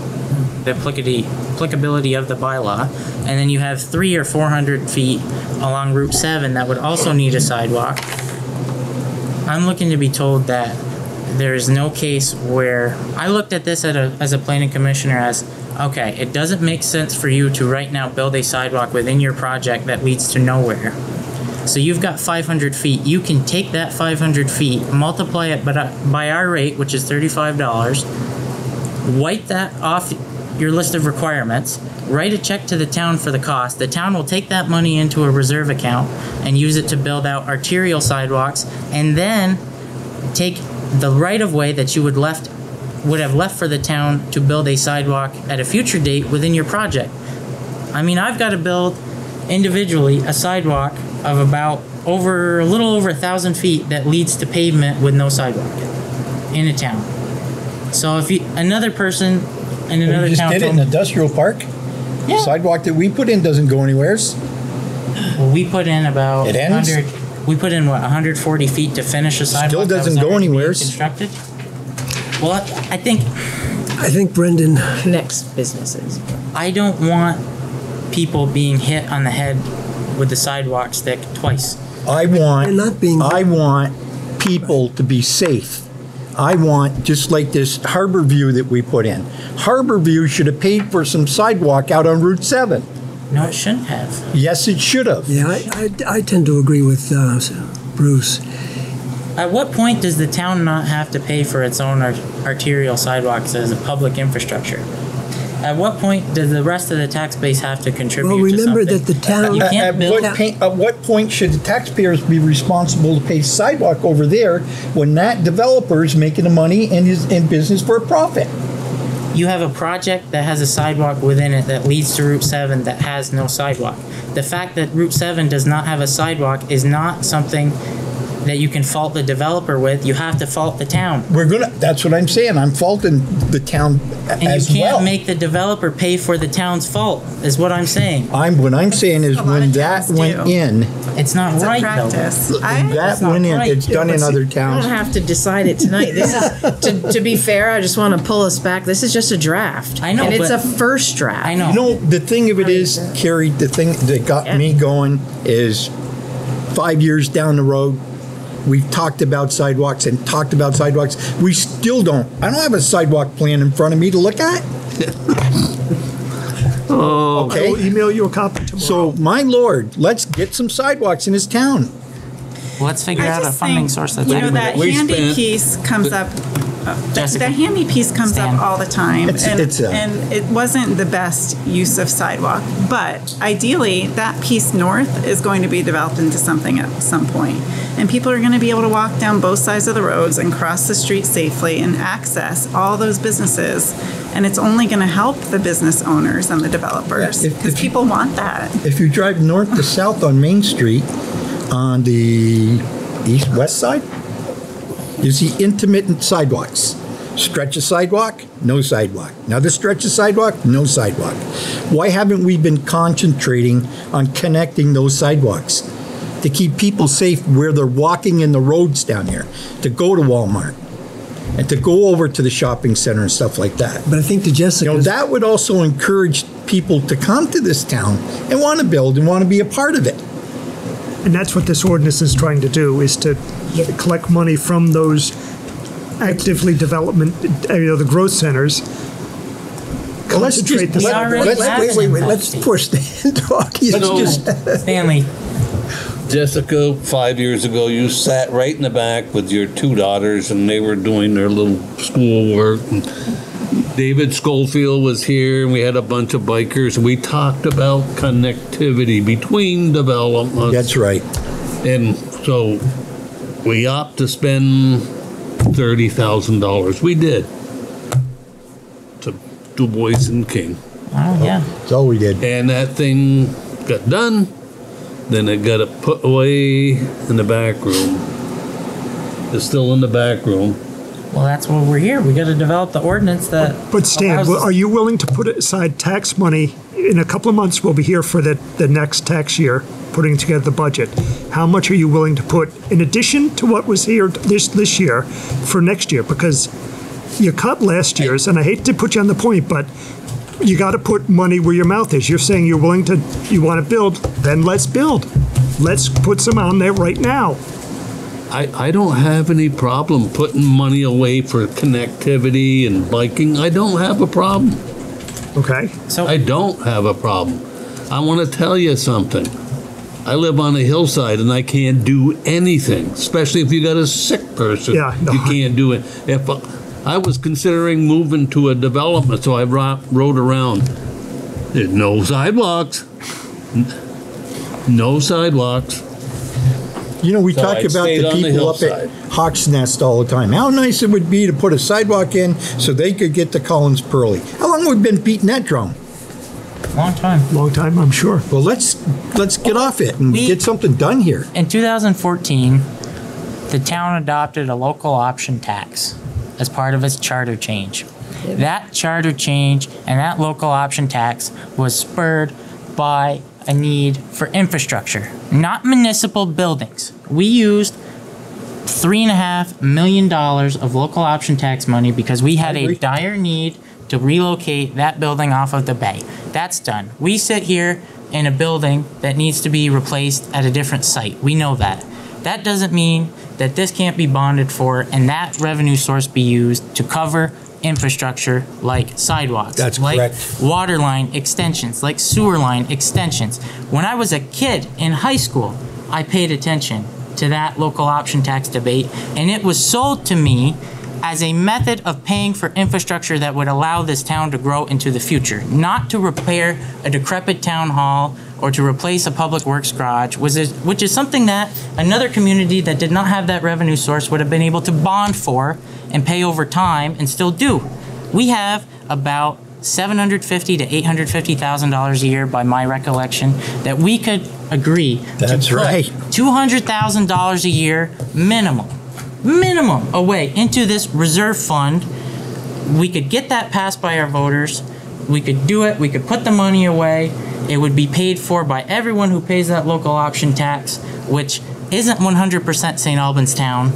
the applicability of the bylaw. And then you have 300 or 400 feet along Route 7 that would also need a sidewalk. I'm looking to be told that there is no case where I looked at this as a planning commissioner as, okay, it doesn't make sense for you to right now build a sidewalk within your project that leads to nowhere. So you've got 500 feet. You can take that 500 feet, multiply it by our rate, which is $35, wipe that off your list of requirements, write a check to the town for the cost. The town will take that money into a reserve account and use it to build out arterial sidewalks, and then take the right-of-way that you would have left for the town to build a sidewalk at a future date within your project. I mean, I've got to build individually a sidewalk of about a little over 1,000 feet that leads to pavement with no sidewalk in a town. So if another person in another We just town did it in industrial park. Yeah. Sidewalk that we put in doesn't go anywheres. Well, we put in about It ends? 100. We put in 140 feet to finish a sidewalk. Still that was doesn't go already being anywheres. Constructed. Well, I think Brendan. Connects businesses. I don't want people being hit on the head with the sidewalk stick twice. I want people to be safe. I want, just like this Harbor View that we put in. Harbor View should have paid for some sidewalk out on Route 7. No, it shouldn't have. Yes, it should have. Yeah, I tend to agree with Bruce. At what point does the town not have to pay for its own arterial sidewalks as a public infrastructure? At what point does the rest of the tax base have to contribute Well, to remember something? that the town. You can't build... At what point should the taxpayers be responsible to pay sidewalk over there when that developer is making the money and is in business for a profit? You have a project that has a sidewalk within it that leads to Route 7 that has no sidewalk. The fact that Route 7 does not have a sidewalk is not something that you can fault the developer with. You have to fault the town. That's what I'm saying. I'm faulting the town And as you can't well. make the developer pay for the town's fault, is what I'm saying. What I'm saying is when that went in, It's not right, practice. though. that went in, it's done in other We don't towns. have to decide it tonight. This is, to be fair, I just want to pull us back. This is just a draft. I know, And it's but- a first draft. I know. You know, the thing of it is, Carrie, the thing that got me going is 5 years down the road, we've talked about sidewalks and talked about sidewalks. We still don't. I don't have a sidewalk plan in front of me to look at. I Okay. will email you a copy tomorrow. So, my lord, let's get some sidewalks in this town. Let's figure I out a just funding think, source that's you know, equitable. that We handy spent- piece comes up The handy piece comes up all the time, and it wasn't the best use of sidewalk. But ideally, that piece north is going to be developed into something at some point, and people are going to be able to walk down both sides of the roads and cross the street safely and access all those businesses. And it's only going to help the business owners and the developers because people want that. If you drive north to south on Main Street, on the west side, you see intermittent sidewalks. Stretch of sidewalk, no sidewalk. Another stretch of sidewalk, no sidewalk. Why haven't we been concentrating on connecting those sidewalks to keep people safe where they're walking in the roads down here, to go to Walmart and to go over to the shopping center and stuff like that? But I think to Jessica, that would also encourage people to come to this town and want to build and want to be a part of it. And that's what this ordinance is trying to do, is to collect money from those actively the growth centers. Well, let's concentrate the wait. Let's push the talk. Stanley. Jessica, 5 years ago, you sat right in the back with your two daughters, and they were doing their little schoolwork. David Schofield was here, and we had a bunch of bikers, and we talked about connectivity between developments. That's right. And so we opt to spend $30,000. We did. To Du Bois and King. Oh, yeah. That's all we did. And that thing got done. Then it got put away in the back room. It's still in the back room. Well, that's why we're here. We got to develop the ordinance that. But Stan, are you willing to put aside tax money? In a couple of months, we'll be here for the next tax year, putting together the budget. How much are you willing to put in addition to what was here this year for next year? Because you cut last year's, and I hate to put you on the point, but you got to put money where your mouth is. You're saying you want to build, then let's build. Let's put some on there right now. I don't have any problem putting money away for connectivity and biking. I don't have a problem. Okay. So I don't have a problem. I want to tell you something. I live on a hillside and I can't do anything, especially if you got a sick person. Yeah, no. You can't do it. If I was considering moving to a development, so I rode around. There's no sidewalks. No sidewalks. You know, we So talk I'd about stayed the on the people up hillside. at Hawks Nest all the time. How nice it would be to put a sidewalk in so they could get to Collins Pearly. How long have we been beating that drum? long time. Long time, I'm sure. Well, let's get off it and get something done here. In 2014, the town adopted a local option tax as part of its charter change. That charter change and that local option tax was spurred by a need for infrastructure, not municipal buildings. We used $3.5 million of local option tax money because we had a dire need to relocate that building off of the bay. That's done. We sit here in a building that needs to be replaced at a different site. We know that. That doesn't mean that this can't be bonded for and that revenue source be used to cover infrastructure like sidewalks, That's like correct. water line extensions, like sewer line extensions. When I was a kid in high school, I paid attention to that local option tax debate, and it was sold to me as a method of paying for infrastructure that would allow this town to grow into the future, not to repair a decrepit town hall or to replace a public works garage, which is something that another community that did not have that revenue source would have been able to bond for and pay over time and still do. We have about $750,000 to $850,000 a year, by my recollection, that we could agree That's to put right. $200,000 a year minimum away into this reserve fund. We could get that passed by our voters. We could do it. We could put the money away. It would be paid for by everyone who pays that local option tax, which isn't 100% St. Albans town.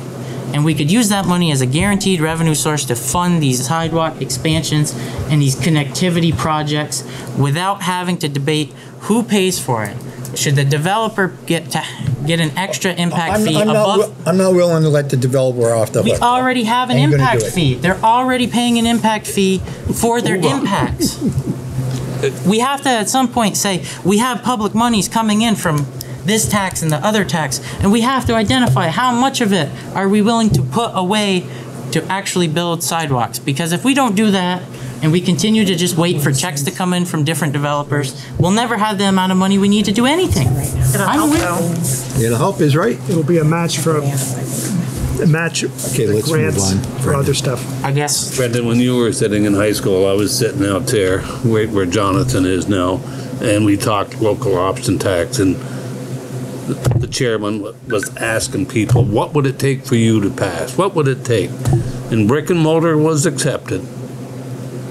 And we could use that money as a guaranteed revenue source to fund these sidewalk expansions and these connectivity projects without having to debate who pays for it. Should the developer get an extra impact fee above? I'm not willing to let the developer off the hook. We already have an Ain't gonna impact do it. fee. They're already paying an impact fee for their impacts. We have to at some point say, we have public monies coming in from this tax and the other tax, and we have to identify how much of it are we willing to put away to actually build sidewalks. Because if we don't do that, and we continue to just wait for checks to come in from different developers, we'll never have the amount of money we need to do anything. I'm with- It'll help is right. It'll be a match for Okay, let's move grants on. for other stuff. I guess. Brendan, when you were sitting in high school, I was sitting out there where Jonathan is now, and we talked local option tax, and the chairman was asking people, what would it take for you to pass? What would it take? And brick and mortar was accepted.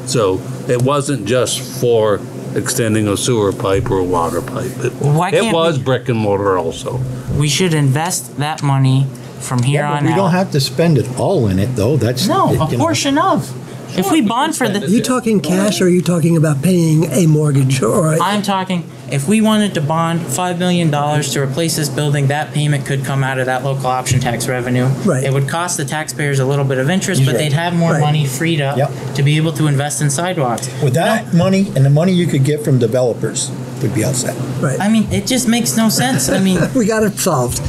So it wasn't just for extending a sewer pipe or a water pipe. Why It can't was we- brick and mortar also. We should invest that money from here Yeah, but on we out. don't have to spend it all in it, though. That's No, you a know. portion of. If we bond for Are the, you talking cash or are you talking about paying a mortgage or? I'm talking, if we wanted to bond $5 million to replace this building, that payment could come out of that local option tax revenue. Right. It would cost the taxpayers a little bit of interest, He's but right. they'd have more Right. money freed up Yep. to be able to invest in sidewalks. With that money and the money you could get from developers, would be outside. Right. I mean, it just makes no sense. I mean, We got it solved.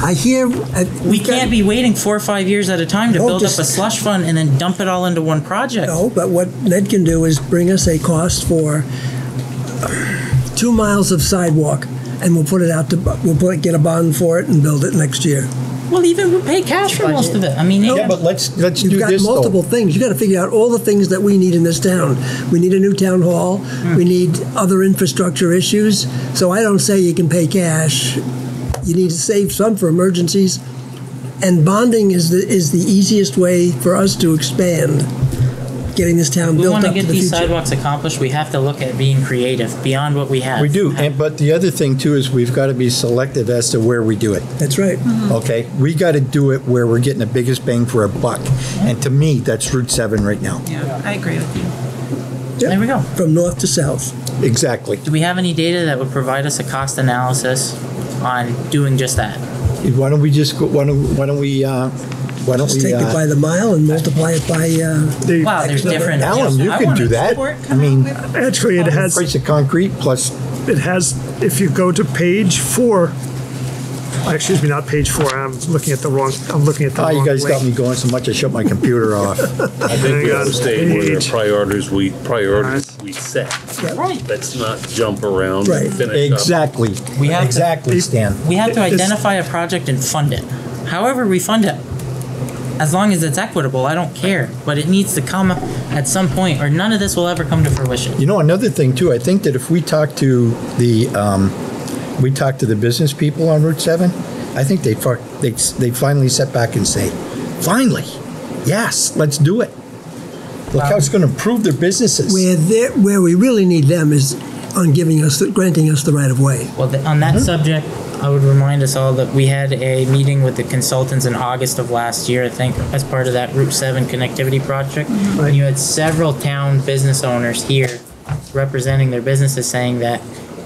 I hear. we can't be waiting 4 or 5 years at a time to No, build just- up a slush fund and then dump it all into one project. No, but what Ned can do is bring us a cost for 2 miles of sidewalk, and we'll put it out to, get a bond for it and build it next year. Well, even we pay cash for most of it. I mean, Yeah, but let's do You've got this multiple though. things. You got to figure out all the things that we need in this town. We need a new town hall. We need other infrastructure issues. So I don't say you can pay cash. You need to save some for emergencies. And bonding is the easiest way for us to expand, getting this town we built want up to to get the these future. sidewalks accomplished. We have to look at being creative beyond what we have. We do, but the other thing too is we've got to be selective as to where we do it. That's right. Okay, we got to do it where we're getting the biggest bang for a buck, and to me, that's Route 7 right now. Yeah, I agree with you. There we go. From north to south. Exactly. Do we have any data that would provide us a cost analysis on doing just that? Why don't we just go? Why don't we? Just take it by the mile and multiply it by. Wow, there's different. Alan, you I can want do to that. support I mean, Actually, it has, price of concrete plus. it has, if you go to page 4, excuse me, not page 4, I'm looking at the wrong Oh, you guys got link. me going so much I shut my computer off. I think we have to stay where the Page. priorities we set. Right. Let's not jump around Right. and finish up. Exactly. We have to- exactly, Stan. We have to It's- identify a project and fund it. However we fund it, as long as it's equitable, I don't care. But it needs to come at some point, or none of this will ever come to fruition. You know, another thing too, I think that if we talk to the business people on Route 7, I think they finally sit back and say, finally, yes, let's do it. Look how it's going to improve their businesses. Where we really need them is on granting us the right of way. Well, on that subject, I would remind us all that we had a meeting with the consultants in August of last year, I think, as part of that Route 7 connectivity project. And you had several town business owners here representing their businesses saying that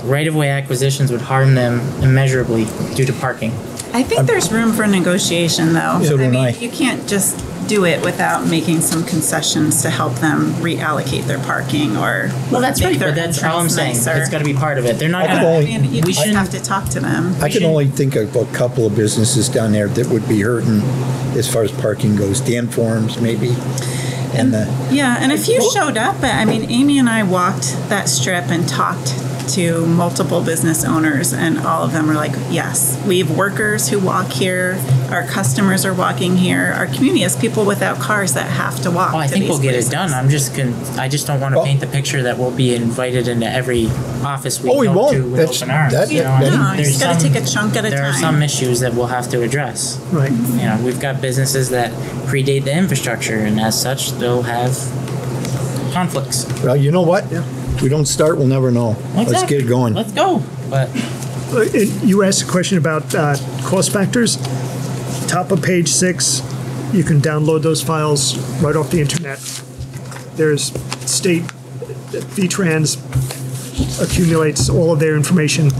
right-of-way acquisitions would harm them immeasurably due to parking. I think there's room for negotiation, though. So do I mean, I. you can't just do it without making some concessions to help them reallocate their parking or Well, that's make right, their but that's all I'm entrance saying. nicer. It's got to be part of it. They're not I going could to. only- I mean, you we just shouldn't- have to talk to them. I can only think of a couple of businesses down there that would be hurting as far as parking goes. Dan Forms, maybe. And Yeah, and if you showed up, I mean, Amy and I walked that strip and talked to multiple business owners, and all of them were like, yes, we have workers who walk here, our customers are walking here, our community has people without cars that have to walk. Oh, I to think these we'll get places. it done. I just don't want to Well- paint the picture that we'll be invited into every office we Oh, we go won't. to with That's- open arms. that- you know? that- I mean, No, you there's just gotta some- take a chunk at a There are time. some issues that we'll have to address. Right. You know, we've got businesses that predate the infrastructure, and as such, they'll have conflicts. well, you know what? If we don't start, we'll never know. Let's Exactly. get it going. Let's go. But You asked a question about cost factors. Top of page 6, you can download those files right off the internet. There's state, VTrans accumulates all of their information.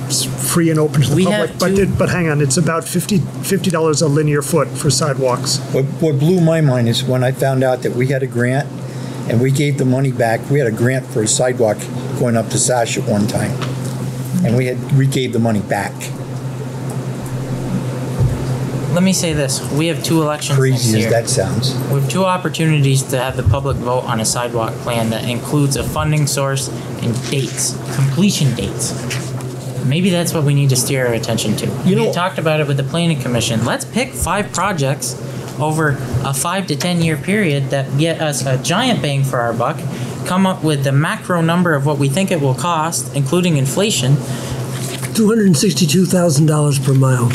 It's free and open to the We public, have but to- but hang on, it's about $50 a linear foot for sidewalks. What blew my mind is when I found out that we had a grant and we gave the money back. We had a grant for a sidewalk going up to Sash at one time, and we gave the money back. let me say this. We have 2 elections next Crazy year. as that sounds. We have 2 opportunities to have the public vote on a sidewalk plan that includes a funding source and dates, completion dates. Maybe that's what we need to steer our attention to. We talked about it with the planning commission. Let's pick 5 projects over a 5 to 10 year period that get us a giant bang for our buck, come up with the macro number of what we think it will cost, including inflation. $262,000 per mile.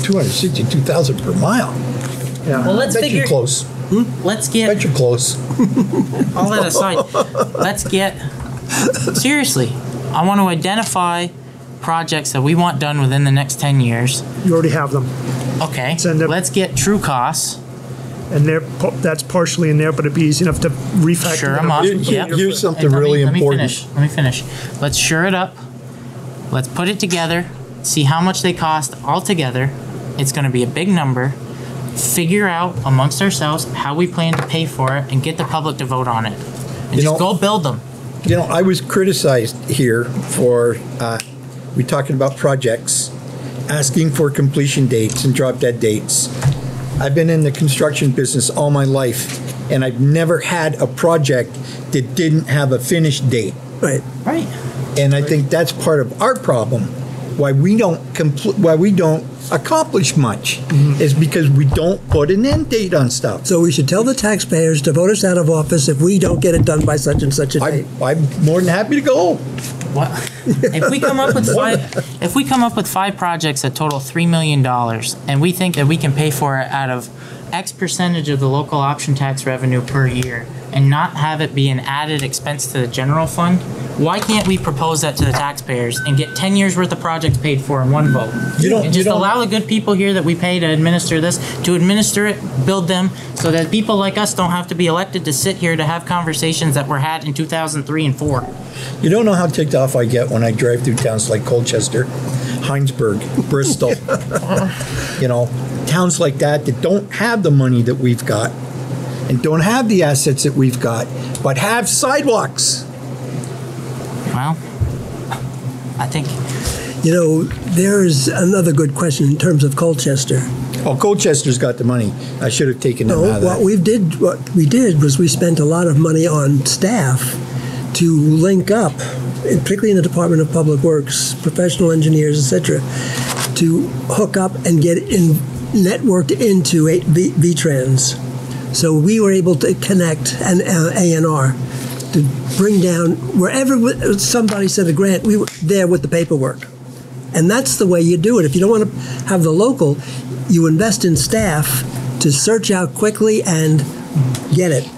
$262,000 per mile. Yeah. Well, let's Bet figure. you're close. Let's get. Bet you're close. All that aside, let's get. Seriously, I want to identify projects that we want done within the next 10 years. You already have them. Okay. Send them. Let's get true costs. And that's partially in there, but it'd be easy enough to refactor. Sure them them up. Here- Yep. here's something And really important. Let me finish. Let's sure it up. Let's put it together. See how much they cost all together. It's going to be a big number. Figure out amongst ourselves how we plan to pay for it and get the public to vote on it. And just go build them. You know, I was criticized here for, we talking about projects, asking for completion dates and drop dead dates. I've been in the construction business all my life, and I've never had a project that didn't have a finish date. Right. Right. And I think that's part of our problem, why we don't accomplish much, is because we don't put an end date on stuff. So we should tell the taxpayers to vote us out of office if we don't get it done by such and such a date. I'm more than happy to go. What? If we come up with 5 projects that total $3 million, and we think that we can pay for it out of X percentage of the local option tax revenue per year, and not have it be an added expense to the general fund, why can't we propose that to the taxpayers and get 10 years worth of projects paid for in one vote? And just allow the good people here that we pay to administer this, to administer it, build them, so that people like us don't have to be elected to sit here to have conversations that were had in 2003 and 4. You don't know how ticked off I get when I drive through towns like Colchester, Heinsberg, Bristol, you know, towns like that don't have the money that we've got and don't have the assets that we've got, but have sidewalks. Well, I think. You know, there's another good question in terms of Colchester. Oh, Colchester's got the money. I should have taken them out of that. What we did was we spent a lot of money on staff to link up, particularly in the Department of Public Works, professional engineers, etc., to hook up and get networked into VTrans. So we were able to connect an A&R to bring down wherever somebody said a grant, we were there with the paperwork. And that's the way you do it. If you don't want to have the local, you invest in staff to search out quickly and get it.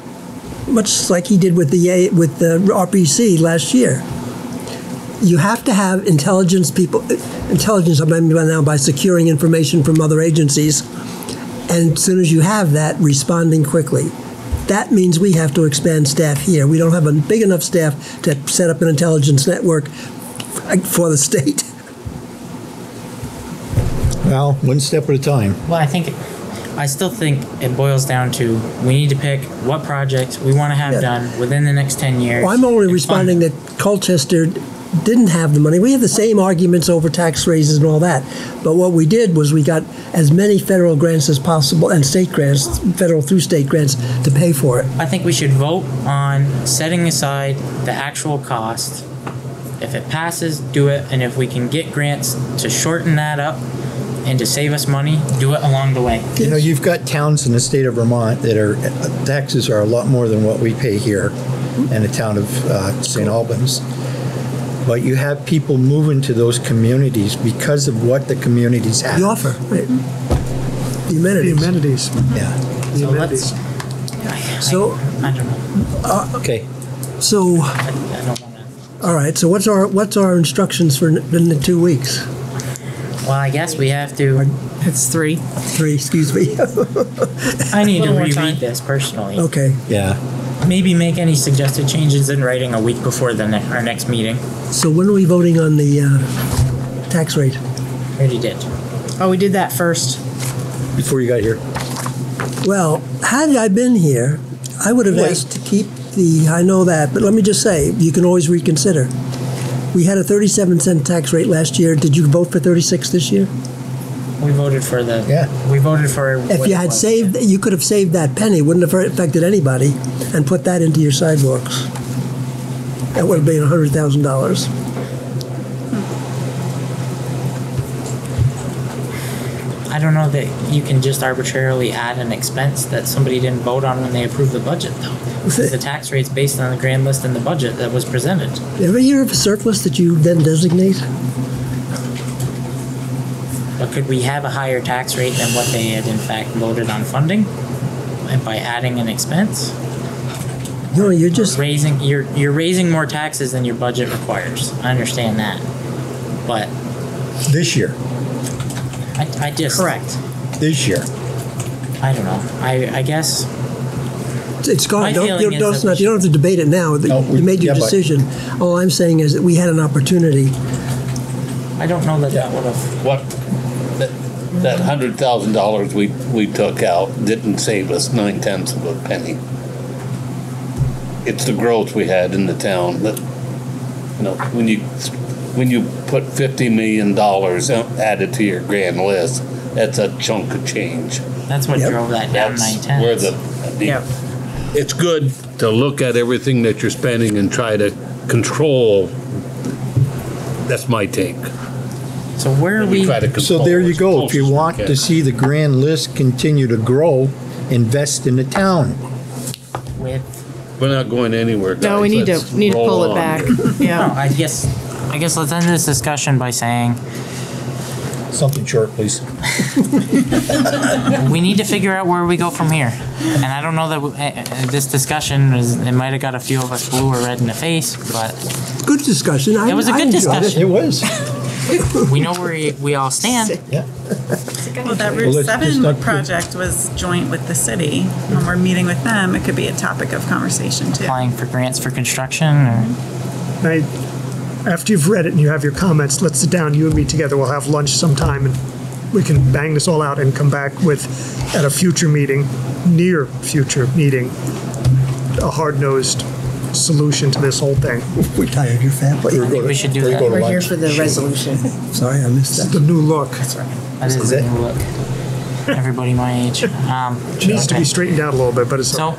Much like he did with the RPC last year. You have to have intelligence people, intelligence I mean now by securing information from other agencies, and as soon as you have that, responding quickly. That means we have to expand staff here. We don't have a big enough staff to set up an intelligence network for the state. Well, one step at a time. Well, I still think it boils down to we need to pick what projects we want to have done within the next 10 years. Well, I'm only responding that Colchester didn't have the money. We have the same arguments over tax raises and all that. But what we did was we got as many federal grants as possible and state grants, federal through state grants, to pay for it. I think we should vote on setting aside the actual cost. If it passes, do it. And if we can get grants to shorten that up and to save us money, do it along the way. You know, you've got towns in the state of Vermont that are, taxes are a lot more than what we pay here in the town of St. Albans. But you have people moving to those communities because of what the communities have. The offer, right? The amenities. The amenities. Yeah. The So amenities. So, I don't know. Okay. So, I don't want to. all right. So what's our instructions for in the 2 weeks? Well, I guess we have to. It's 3. 3, excuse me. I need to Little more reread time. this personally. Okay. Yeah. Maybe make any suggested changes in writing a week before our next meeting. So when are we voting on the tax rate? Already did. Oh, we did that first. Before you got here. Well, had I been here, I would have asked to keep I know that, but let me just say, you can always reconsider. We had a 37-cent tax rate last year. Did you vote for 36 this year? We voted for the. Yeah. We voted for. If what you it had was. saved, you could have saved that penny, wouldn't have affected anybody, and put that into your sidewalks. That would have been $100,000. I don't know that you can just arbitrarily add an expense that somebody didn't vote on when they approved the budget, though. The tax rate's based on the grand list in the budget that was presented. Every year of a surplus that you then designate? But could we have a higher tax rate than what they had in fact voted on funding? And by adding an expense? No, you're just You're raising more taxes than your budget requires. I understand that. But This year. I just. Correct. This year. I don't know. I guess. it's gone. My feeling is that we You don't have to debate it now. You made your decision. All I'm saying is that we had an opportunity. I don't know that that would have. What, that $100,000 we took out didn't save us 9/10 of a penny. It's the growth we had in the town that, you know, when you put $50 million added to your grand list, that's a chunk of change. That's what drove that down 9/10. Where it's good to look at everything that you're spending and try to control. That's my take. So where are we? So there you go. If you want to see the grand list continue to grow, invest in the town. We're not going anywhere, guys. No, we need to Roll pull it on. back. No, Yeah. I guess let's end this discussion by saying Something short, please. we need to figure out where we go from here. And I don't know that this discussion it might have got a few of us blue or red in the face, but Good discussion. it was a good discussion. It was. We know where we all stand. Yeah. Well, that Well, Route let's just 7 not- project was joint with the city. When we're meeting with them, it could be a topic of conversation too. Applying for grants for construction or. After you've read it and you have your comments, let's sit down, you and me together, we'll have lunch sometime, and we can bang this all out and come back with, at a future meeting, near future meeting, a hard-nosed solution to this whole thing. We tired your family. I think we should do that. We're here for the resolution. Sorry, I missed This is that. the new look. That is a new look. Everybody my age. Needs to be straightened out a little bit, but it's. So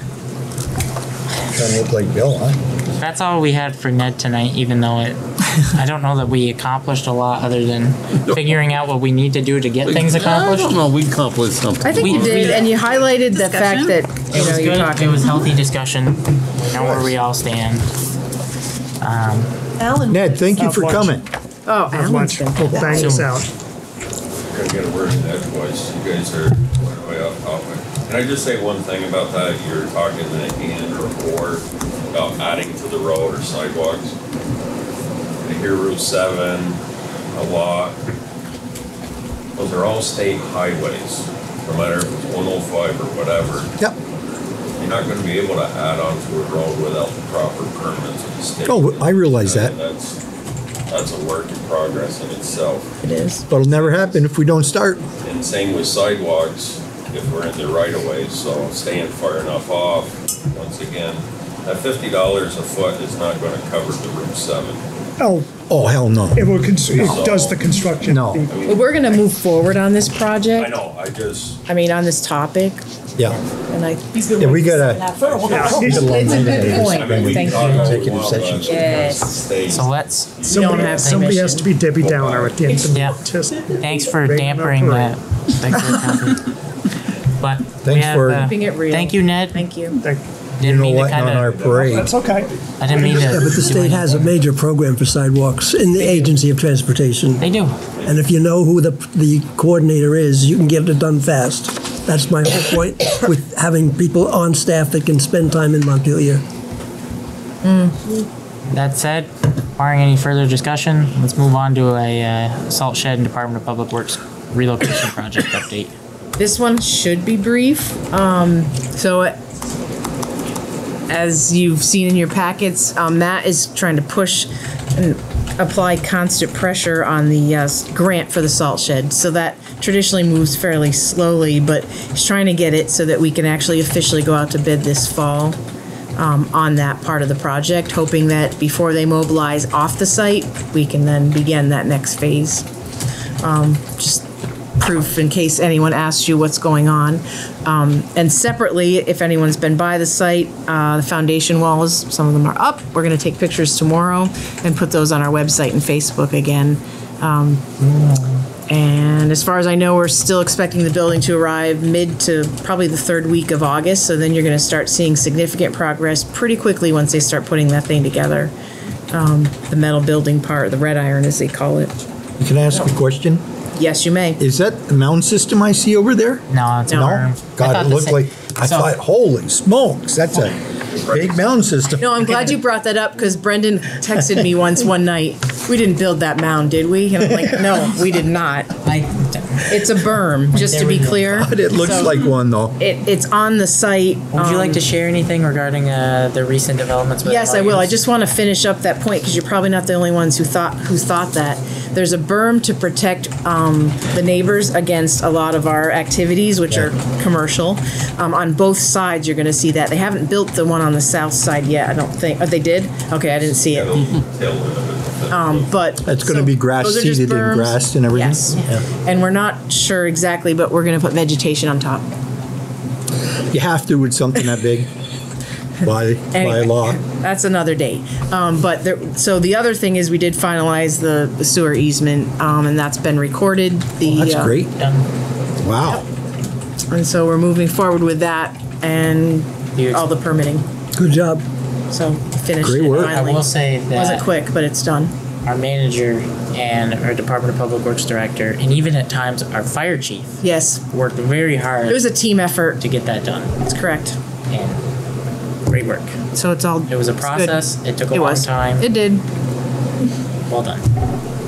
Trying to look like Bill, huh? that's all we had for Ned tonight, even though I don't know that we accomplished a lot other than figuring out what we need to do to get things accomplished. I don't know, we accomplished something. I think you did, and you highlighted the fact that, It was you're good. talking. It was healthy discussion. We know where we all stand. Alan. Ned, thank you for lunch. coming. Oh, Have Alan's lunch. been We'll bang this out. Gonna get a word in edgewise. You guys are way off topic. Can I just say one thing about that? You were talking and or about adding to the road or sidewalks. I hear Route 7 a lot. Those are all state highways, no matter if it's 105 or whatever. Yep. You're not gonna be able to add onto a road without the proper permits of the state. Oh, I realize that. That's a work in progress in itself. It is. But it'll never happen if we don't start. And same with sidewalks, if we're in the right of way, so staying far enough off, once again, that $50 a foot is not gonna cover the Route 7. Oh, hell no. It will, it does the construction. No. We're gonna move forward on this project. I know, on this topic, Yeah. and I. Yeah, we gotta. It's a good point. Thank you. Executive session. Yes. So let's. Somebody has to be Debbie Downer at the end of the Yeah. just Thanks for rain on dampering our that. But we Thanks have, for- Keeping it real. Thank you, Ned. Thank you. Didn't mean to what, kind on our of. parade. That's okay. I didn't mean to. Yeah, but the do state has a anything. major program for sidewalks in the Agency of Transportation. They do. And if you know who the coordinator is, you can get it done fast. That's my whole point with having people on staff that can spend time in Montpelier. That said, barring any further discussion, let's move on to a salt shed and Department of Public Works relocation project update. This one should be brief. As you've seen in your packets, Matt is trying to push and apply constant pressure on the grant for the salt shed. So that traditionally moves fairly slowly, but he's trying to get it so that we can actually officially go out to bid this fall on that part of the project, hoping that before they mobilize off the site, we can then begin that next phase. Just proof in case anyone asks you what's going on. And separately, if anyone's been by the site, the foundation walls, some of them are up. We're going to take pictures tomorrow and put those on our website and Facebook again. And as far as I know, we're still expecting the building to arrive mid to probably the third week of August. So then you're going to start seeing significant progress pretty quickly once they start putting that thing together. The metal building part, the red iron as they call it. Can I ask a question? Yes, you may. Is that the mound system I see over there? No, it's a berm. God, it looked like, I thought, holy smokes, that's a big mound system. No, I'm glad you brought that up because Brendan texted me once one night. We didn't build that mound, did we? And I'm like, no, we did not. It's a berm, just to be clear. God, it looks like one though. It's on the site. Would you like to share anything regarding the recent developments with Yes, I will. I Albans? just want to finish up that point because you're probably not the only ones who thought that. There's a berm to protect the neighbors against a lot of our activities, which are commercial. On both sides, you're going to see that. They haven't built the one on the south side yet, I don't think. Oh, they did? Okay, I didn't see it. But That's going to be grass those are just seeded and berms. grassed and everything? Yes. Yeah. And we're not sure exactly, but we're going to put vegetation on top. You have to with something that big by Anyway, law. That's another date. So the other thing is we did finalize the sewer easement, and that's been recorded. That's great. Wow. And so we're moving forward with that and all the permitting. Good job. So finished Great it work. finally. I will say that Wasn't quick, but it's done. our manager and our Department of Public Works director, and even at times our fire chief, Yes, worked very hard it was a team effort. to get that done. That's correct. And great work. So it's all. It was a it's good. process. It took a It long was. time. It did. Well done.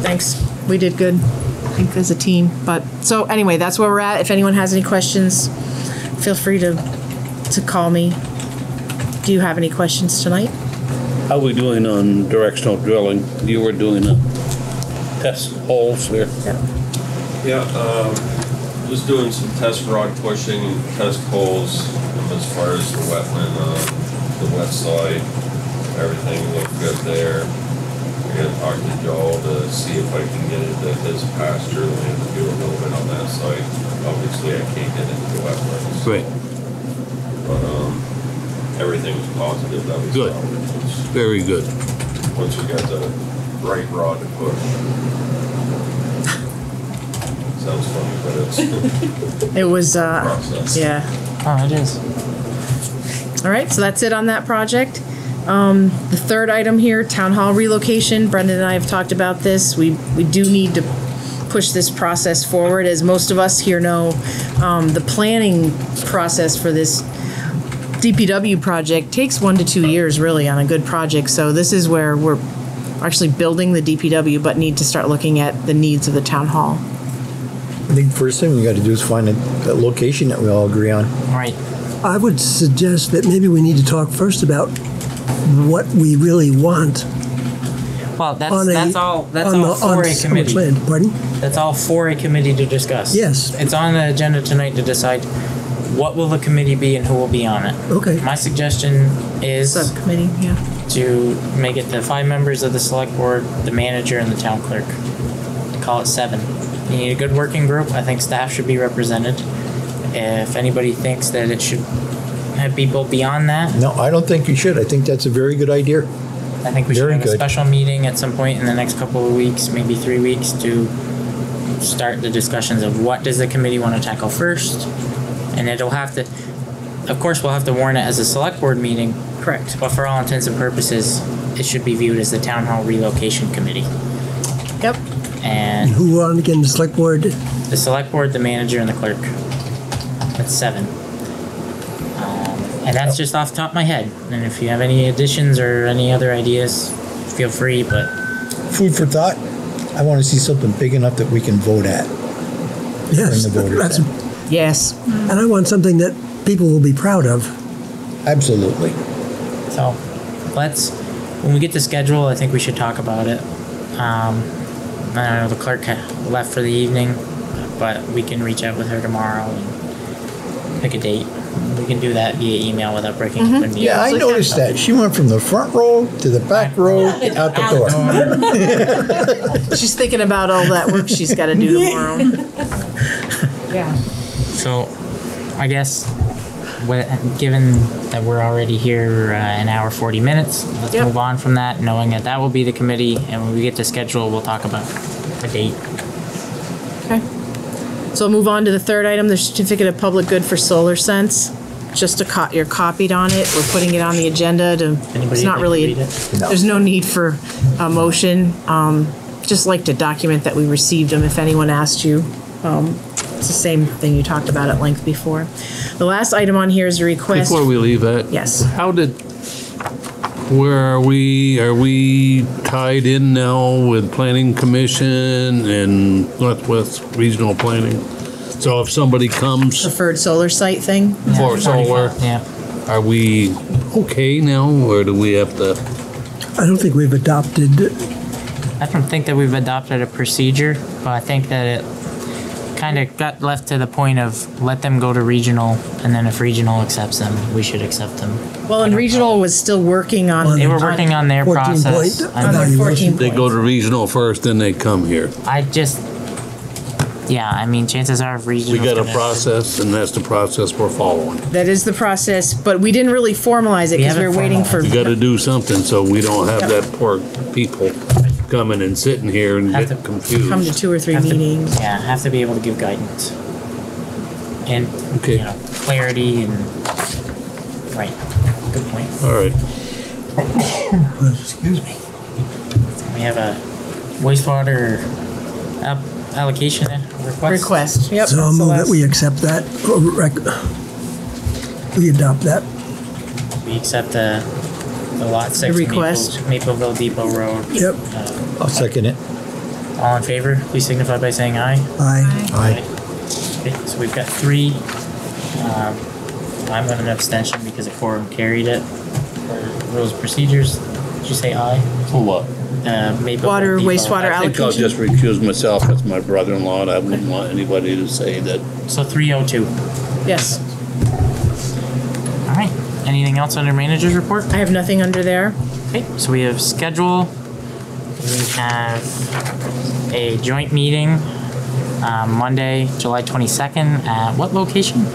Thanks. We did good, I think, as a team. But, so anyway, that's where we're at. If anyone has any questions, feel free to call me. Do you have any questions tonight? How are we doing on directional drilling? You were doing test holes there. Yeah, just doing some test rod pushing, test holes, as far as the wetland, the wet side, everything looked good there. I'm gonna talk to Joel to see if I can get into his pasture land to do a little bit on that side. Obviously, I can't get into the wetlands. Great. But, everything was positive, that was Good. Very good. Once we got the right rod to push. Sounds funny, but it's It was, process. yeah. Oh, it is. All right, so that's it on that project. The third item here, town hall relocation. Brendan and I have talked about this. We do need to push this process forward. As most of us here know, the planning process for this DPW project takes 1 to 2 years really on a good project. So this is where we're actually building the DPW, but need to start looking at the needs of the town hall. I think the first thing we got to do is find a location that we all agree on. Right. I would suggest that maybe we need to talk first about what we really want. Well, that's on a- that's all on for the- a on so much committee. land. Pardon? That's all for a committee to discuss. Yes. It's on the agenda tonight to decide what will the committee be and who will be on it. Okay. My suggestion is Subcommittee, yeah. to make it the 5 members of the select board, the manager, and the town clerk. Call it 7. You need a good working group. I think staff should be represented. If anybody thinks that it should have people beyond that, No, I don't think you should. I think that's a very good idea. I think we should Very have a good. special meeting at some point in the next couple of weeks, maybe 3 weeks, to start the discussions of what does the committee want to tackle first. And it'll have to, of course, we'll have to warn it as a select board meeting. Correct. But for all intents and purposes, it should be viewed as the town hall relocation committee. Yep. And Who on again? The select board? the select board, the manager, and the clerk. That's 7. And that's just off the top of my head. And if you have any additions or any other ideas, feel free, but Food for thought. I want to see something big enough that we can vote at. Yes. Bring the voters That's, in. Yes. and I want something that people will be proud of. Absolutely. so let's, when we get the schedule, I think we should talk about it. I know the clerk left for the evening, but we can reach out with her tomorrow and pick a date. We can do that via email without breaking up the meeting. Yeah, I noticed that. She went from the front row to the back row, out the door. She's thinking about all that work she's got to do tomorrow. Yeah. So, I guess, given that we're already here an hour 40 minutes, let's Yep. move on from that, knowing that that will be the committee, and when we get to schedule, we'll talk about a date. Okay. So we'll move on to the third item, the certificate of public good for Solar Sense. Just you're copied on it. We're putting it on the agenda to, it's not really, there's no need for a motion. Just like to document that we received them if anyone asked you. It's the same thing you talked about at length before. The last item on here is a request. Before we leave that. Yes. Where are we? Are we tied in now with Planning Commission and Northwest Regional Planning? So if somebody comes Preferred solar site thing? for solar, Yeah. are we okay now, or do we have to? I don't think we've adopted, I don't think that we've adopted a procedure, but I think that it kind of got left to the point of let them go to regional, and then if regional accepts them, we should accept them. Well, and regional was still working on. They were working on their 14 process. point On their 14 They go to regional first, then they come here. I mean, chances are if regional. We got a process, and that's the process we're following. That is the process, but we didn't really formalize it because we haven't were waiting for. You gotta do something, so we don't have Yep. that poor people coming and sitting here and Have getting to confused. Come to 2 or 3 meetings. Have to be able to give guidance. And, Okay. clarity and, right, good point. All right. excuse me. We have a wastewater allocation request. Yep. So I'll that's the move that last- we accept that, or we adopt that. We accept the lot 6. The request. Mapleville Depot Road. Yep. I'll second it. All in favor, please signify by saying aye. Aye. Aye. Okay, so we've got 3. I'm an abstention because a quorum carried it. For rules of procedures, did you say aye? For what? Mapleville Water, Depot. wastewater I think I'll allocation. just recuse myself. That's my brother-in-law, and I wouldn't want anybody to say that. So 302. Yes. All right. Anything else under manager's report? I have nothing under there. Okay, so we have schedule. We have a joint meeting Monday, July 22nd at what location?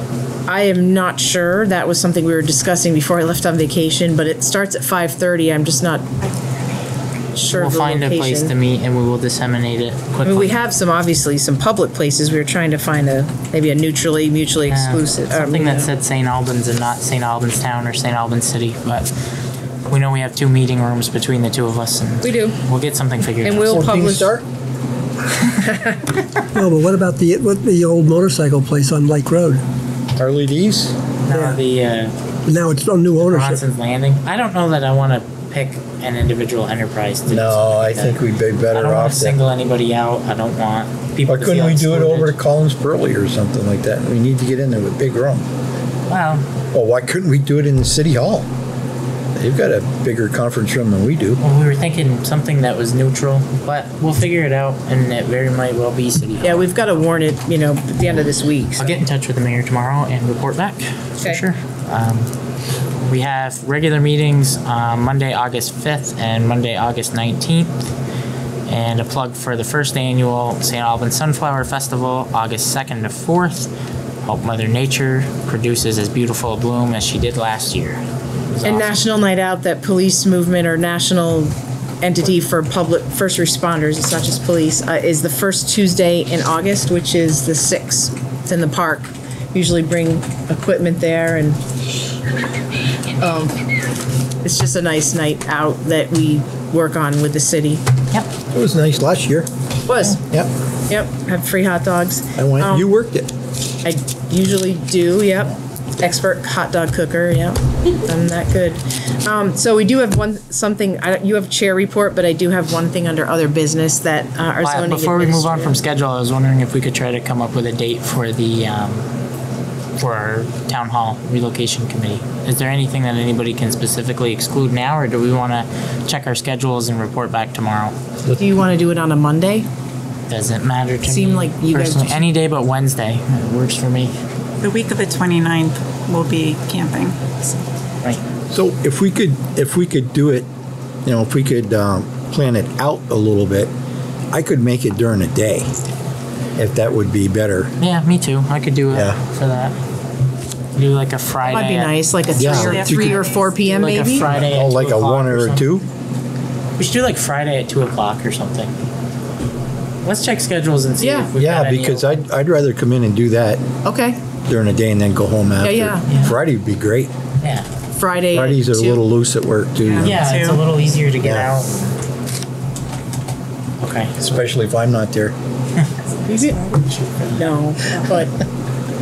I am not sure. That was something we were discussing before I left on vacation, but it starts at 5:30. I'm just not sure We'll of the find a place to location. meet and we will disseminate it I quickly. mean, we have obviously some public places. We were trying to find maybe a mutually exclusive. Something that said St. Albans and not St. Albans Town or St. Albans City, but we know we have 2 meeting rooms between the 2 of us and We do. we'll get something figured And out. we'll 14 publish. start? No, but what about the old motorcycle place on Lake Road? Harley D's? No, the Now it's on new ownership. Bronson's Landing. I don't know that I want to pick an individual enterprise to do No, something I like think that. we'd be I better don't want off to there. single anybody out. I don't want people Why to couldn't feel we do it over to excluded. Collins Burley or something like that? We need to get in there with big room. Well, Well, why couldn't we do it in the city hall? They've got a bigger conference room than we do. we were thinking something that was neutral, but we'll figure it out, and it very might well be city hall. Yeah, we've got to warn it, at the end of this week. so. I'll get in touch with the mayor tomorrow and report back, for Okay. sure. We have regular meetings Monday, August 5th and Monday, August 19th. And a plug for the first annual St. Albans Sunflower Festival, August 2nd to 4th. Hope Mother Nature produces as beautiful a bloom as she did last year. It was And awesome. National Night Out, that police movement or national entity for public first responders, it's not just police, is the first Tuesday in August, which is the 6th. It's in the park. Usually bring equipment there, and it's just a nice night out that we work on with the city. Yep. It was nice last year. Was. Yep. Yep, had free hot dogs. I went, you worked it. I usually do, yep. Expert hot dog cooker, yep. I'm that good. So we do have you have chair report, but I do have one thing under other business that our zoning Before we move on from administrator- schedule, I was wondering if we could try to come up with a date for the for our town hall relocation committee. Is there anything that anybody can specifically exclude now, or do we want to check our schedules and report back tomorrow? Do you want to do it on a Monday? Doesn't matter to me. Seemed like you guys personally. just- Any day but Wednesday. It works for me. The week of the 29th will be camping. Right. So if we could do it, if we could plan it out a little bit, I could make it during the day, if that would be better. Yeah, me too. I could do it for that. Do like a Friday. Might be nice, like a Yeah. 3 or 4 p.m. like maybe. a Friday. Oh, at like 2 a o'clock 1 or a something. 2? We should do like Friday at 2 o'clock or something. Let's check schedules and see if we've Yeah, got any because open. I'd rather come in and do that Okay, during the day and then go home after. yeah. Friday would be great. Yeah. Friday. Fridays are a 2. little loose at work too. Yeah, it's a little easier to get Yeah. out. Okay. Especially if I'm not there. No, but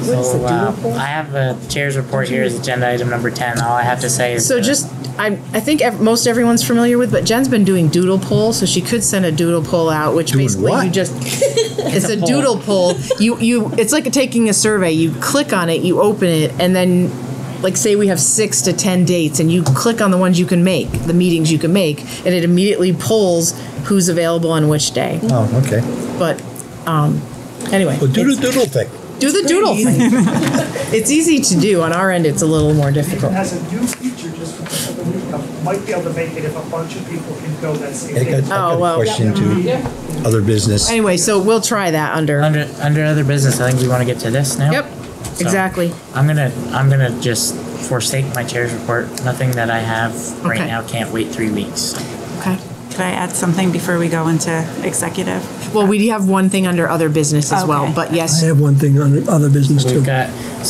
So I have a chair's report here as agenda item number 10. All I have to say is so just I think most everyone's familiar with, but Jen's been doing doodle poll, so she could send a doodle poll out, which Doing basically what? you just it's a a poll. doodle poll. You it's like taking a survey. You click on it, you open it, and then like say we have 6 to 10 dates, and you click on the ones you can make, the meetings you can make, and it immediately pulls who's available on which day. Oh, okay. But anyway, Well, do the it's- doodle thing. do the doodle thing. It's easy to do. On our end, it's a little more It difficult. has a new feature just for the other week. I might be able to make it if a bunch of people can go that same I day. got a well. question too. Other business. Anyway, so we'll try that under. under other business. I think we want to get to this now. Yep, So, exactly. I'm gonna just forsake my chair's report. Nothing that I have right Okay. now. Can't wait 3 weeks. Okay. Could I add something before we go into executive? Well, we have one thing under other business as well, Okay. but I yes. have one thing on other business too.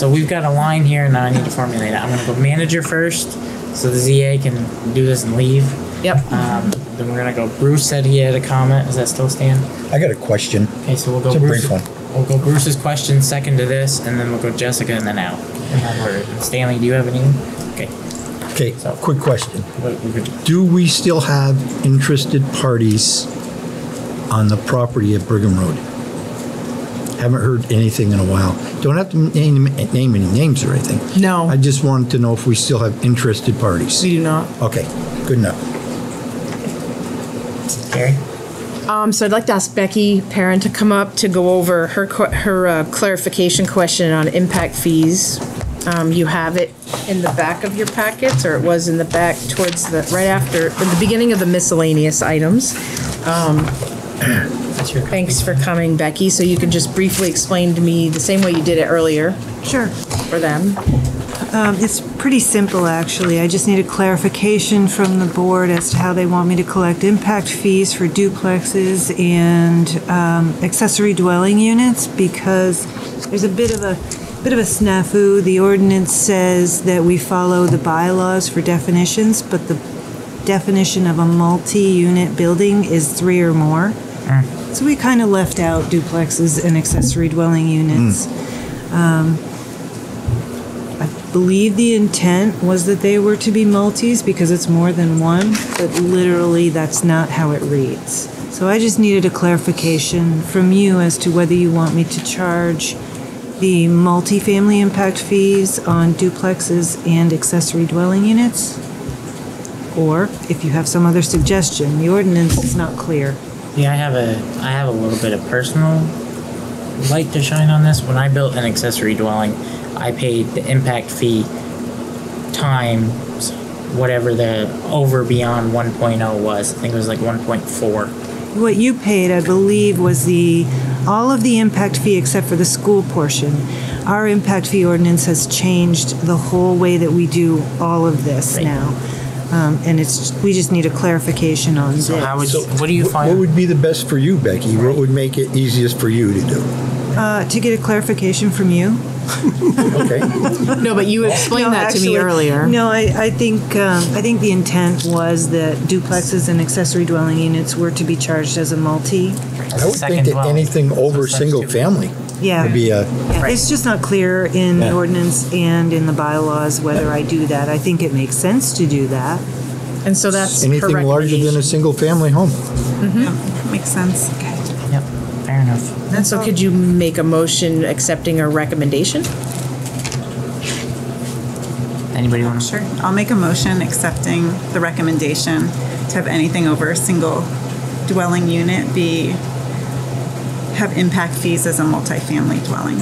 We've got a line here, and now I need to formulate it. I'm gonna go manager first, so the ZA can do this and leave. Yep. Then we're gonna go. Bruce said he had a comment. Does that still stand? I got a question. Okay, so we'll go. It's a Bruce, brief one. We'll go Bruce's question second to this, and then we'll go Jessica and then out. And then Stanley, do you have anything? Okay. Okay, So- quick question. What we could- Do we still have interested parties on the property at Brigham Road? Haven't heard anything in a while. Don't have to name any names or anything. No. I just wanted to know if we still have interested parties. We do not. Okay, good enough. Gary? So I'd like to ask Becky Perrin to come up to go over her clarification question on impact fees. You have it in the back of your packets, or it was in the back towards the, right after, at the beginning of the miscellaneous items. That's your Thanks for coming, Becky. So you can just briefly explain to me the same way you did it earlier Sure. for them. It's pretty simple, actually. I just need a clarification from the board as to how they want me to collect impact fees for duplexes and accessory dwelling units, because there's a bit of a snafu. The ordinance says that we follow the bylaws for definitions, but the definition of a multi-unit building is 3 or more. So we kind of left out duplexes and accessory dwelling units. I believe the intent was that they were to be multis because it's more than one, but literally that's not how it reads. So I just needed a clarification from you as to whether you want me to charge the multifamily impact fees on duplexes and accessory dwelling units, or if you have some other suggestion. The ordinance is not clear. Yeah, I have a little bit of personal light to shine on this. When I built an accessory dwelling, I paid the impact fee times whatever the over beyond 1.0 was. I think it was like 1.4. What you paid, I believe, was all of the impact fee except for the school portion. Our impact fee ordinance has changed the whole way that we do all of this Right. now. And we just need a clarification on So this. how would what do you What find? would be the best for you, Becky? What would make it easiest for you to do? To get a clarification from you. Okay. No, but you explained No, that to me actually, earlier. No, I think the intent was that duplexes and accessory dwelling units were to be charged as a multi. I would Second think that dwelling. anything over So single substitute. family Yeah. would be a, Yeah, it's just not clear in the Yeah. ordinance and in the bylaws whether I do that. I think it makes sense to do that. And so that's her anything larger than a recommendation. single family home. Makes sense. Yep, fair enough. And so could you make a motion accepting a recommendation? Anybody want to? Sure. I'll make a motion accepting the recommendation to have anything over a single dwelling unit have impact fees as a multifamily dwelling.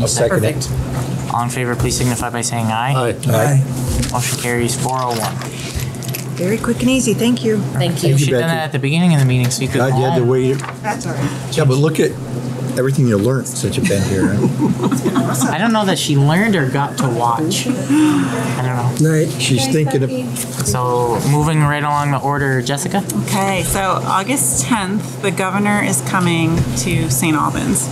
I'll second it. Perfect. All in favor, please signify by saying aye. Aye. Motion carries 401. Very quick and easy, thank you. Thank you. You you, should have done Becky. that at the beginning of the meeting so you could God, go you had to home. wait. That's all right. Yeah, but look at everything you learned since you've been here. I don't know that she learned or got to watch. I don't know. Night. She's thinking of, So moving right along the order, Jessica? Okay, so August 10th, the governor is coming to St. Albans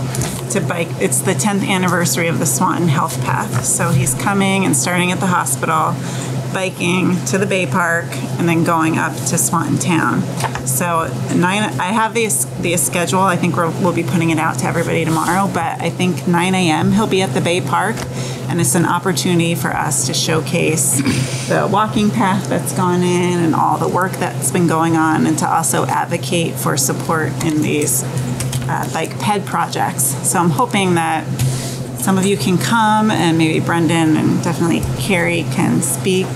to bike. It's the 10th anniversary of the Swanton Health Path. So he's coming and starting at the hospital, biking to the Bay Park, and then going up to Swanton Town. So I have the schedule. I think we'll be putting it out to everybody tomorrow, but I think 9 a.m. he'll be at the Bay Park, and it's an opportunity for us to showcase the walking path that's gone in and all the work that's been going on, and to also advocate for support in these bike ped projects. So I'm hoping that some of you can come, and maybe Brendan and definitely Carrie can speak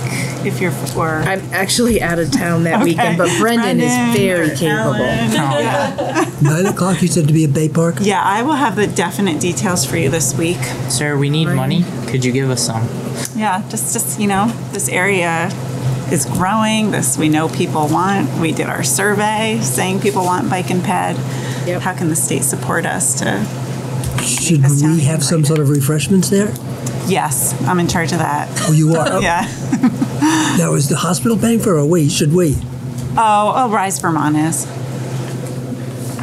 if you're, or I'm actually out of town that Okay. weekend, but Brendan is very or capable. Ellen. Oh. 9 o'clock, you said to be at Bay Park? Yeah, I will have the definite details for you this week. Sir, we need money. Could you give us some? Yeah, just this area is growing. This we know people want. We did our survey saying people want bike and ped. Yep. How can the state support us to? Should this town we have some sort of refreshments there? Yes, I'm in charge of that. Oh, you are? Yeah. Now, is the hospital paying for it, or we? Should we? Oh, Rise Vermont is.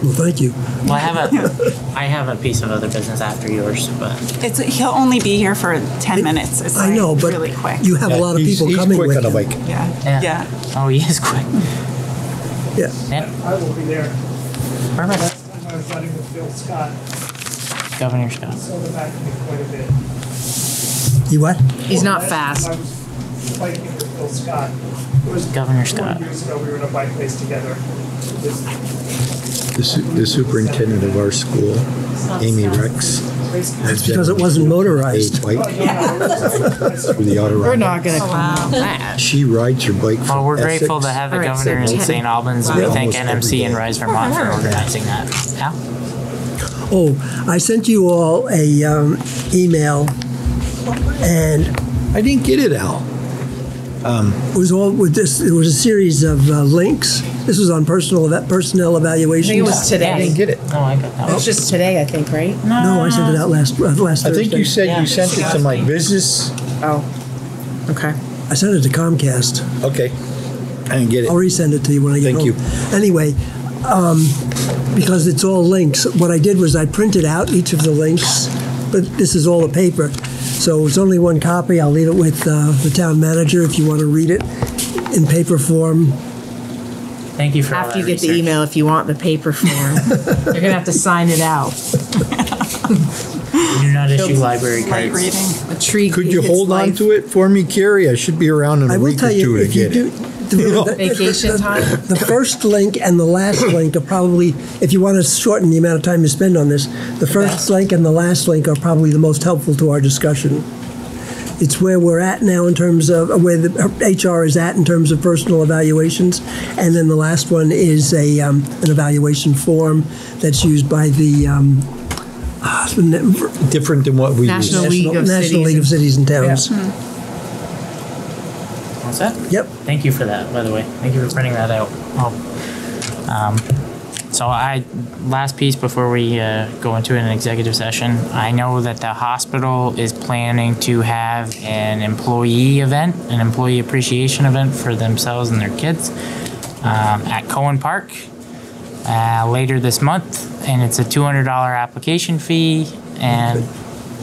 Well, thank you. Well, I have a piece of other business after yours, but He'll only be here for 10 minutes. It's I know, but really quick. you have a lot of people he's coming quick with on the you. bike. Yeah. Oh, he is quick. Yeah. Yeah, I will be there. perfect. Last time I was running with Bill Scott, Governor Scott. so the back of me quite a bit. You what? He's not Last fast. time I was biking with Bill Scott. It was Governor 4 Scott. years ago, we were in a bike race together. It was the superintendent of our school, Amy Rex. That's because it wasn't motorized. Bike through the auto We're ride. not going to come that. She rides her bike from Well, we're grateful to Essex. have the All right, governor in so 10. St. Albans, and we Wow. thank Almost every NMC and day. Rise Vermont for organizing that. Al? Oh, I sent you all a email, and I didn't get it, Al. it was all with this. It was a series of links. This was on personnel I evaluations. think it was I today. didn't get it. Oh, I got that. It's just today, I think, right? No, I sent it out last I think Thursday. you said Yeah. you sent it to my business. Oh, okay. I sent it to Comcast. Okay. I didn't get it. I'll resend it to you when I get Thank home. you. Anyway, because it's all links, what I did was I printed out each of the links, but this is all a paper. So it's only one copy. I'll leave it with the town manager if you want to read it in paper form. Thank you for all After you that get the research. email, if you want the paper form, you're going to have to sign it out. We do not issue library Light cards. reading. A tree. Could you hold on to it for me, Carrie? I should be around in I a will week or tell you, two to if you get do, it. Vacation time? the first link and the last link are probably, if you want to shorten the amount of time you spend on this, the first link and the last link are probably the most helpful to our discussion. It's where we're at now in terms of where the HR is at in terms of personal evaluations, and then the last one is an evaluation form that's used by the Different than what we National use. League of National Cities League of and- Cities and Towns. What's that? Yep. Thank you for that, by the way. Thank you for printing that out. So last piece before we go into an executive session, I know that the hospital is planning to have an employee event, an employee appreciation event for themselves and their kids at Cohen Park later this month, and it's a $200 application fee, and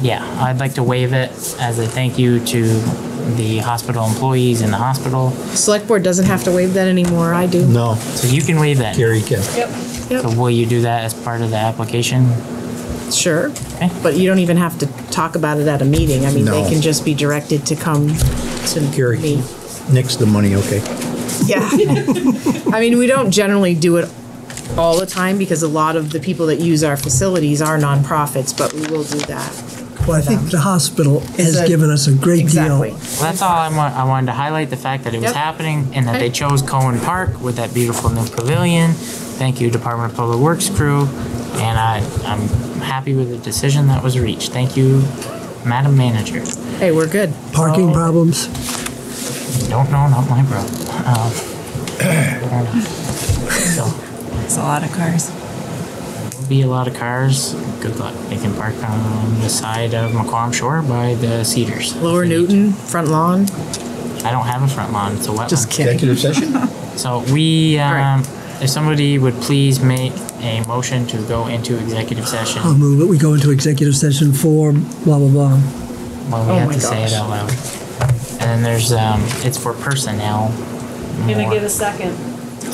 yeah, I'd like to waive it as a thank you to the hospital employees in the hospital. Select board doesn't have to waive that anymore. I do. No, So you can waive that. Carrie can. Yep. So will you do that as part of the application? Sure. Okay. But you don't even have to talk about it at a meeting. I mean, they No. can just be directed to come to Carrie, me. next the money, okay? Yeah. I mean, we don't generally do it all the time because a lot of the people that use our facilities are nonprofits, but we will do that. Well, I think the hospital Is has a- given us a great Exactly. deal. Well, that's all I wanted to highlight, the fact that it was Yep. happening and that they Okay. chose Cohen Park with that beautiful new pavilion. Thank you, Department of Public Works crew. And I'm happy with the decision that was reached. Thank you, Madam Manager. Hey, we're good. Parking problems? Don't know, not my problem. So, It's a lot of cars. will be a lot of cars. Good luck. They can park on the side of Macquam Shore by the Cedars. Lower Newton, front lawn. I don't have a front lawn. It's a wetland. Just kidding. Executive session? So we, right. if somebody would please make a motion to go into executive session. I'll move it. We go into executive session for blah, blah, blah. Well, we Oh have my to say it gosh. out loud. And then there's, it's for personnel. Can I more. get a second?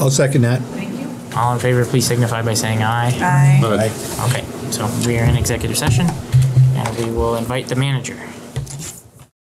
I'll second that. Thank you. All in favor, please signify by saying aye. Aye. But Okay, so we are in executive session, and we will invite the manager.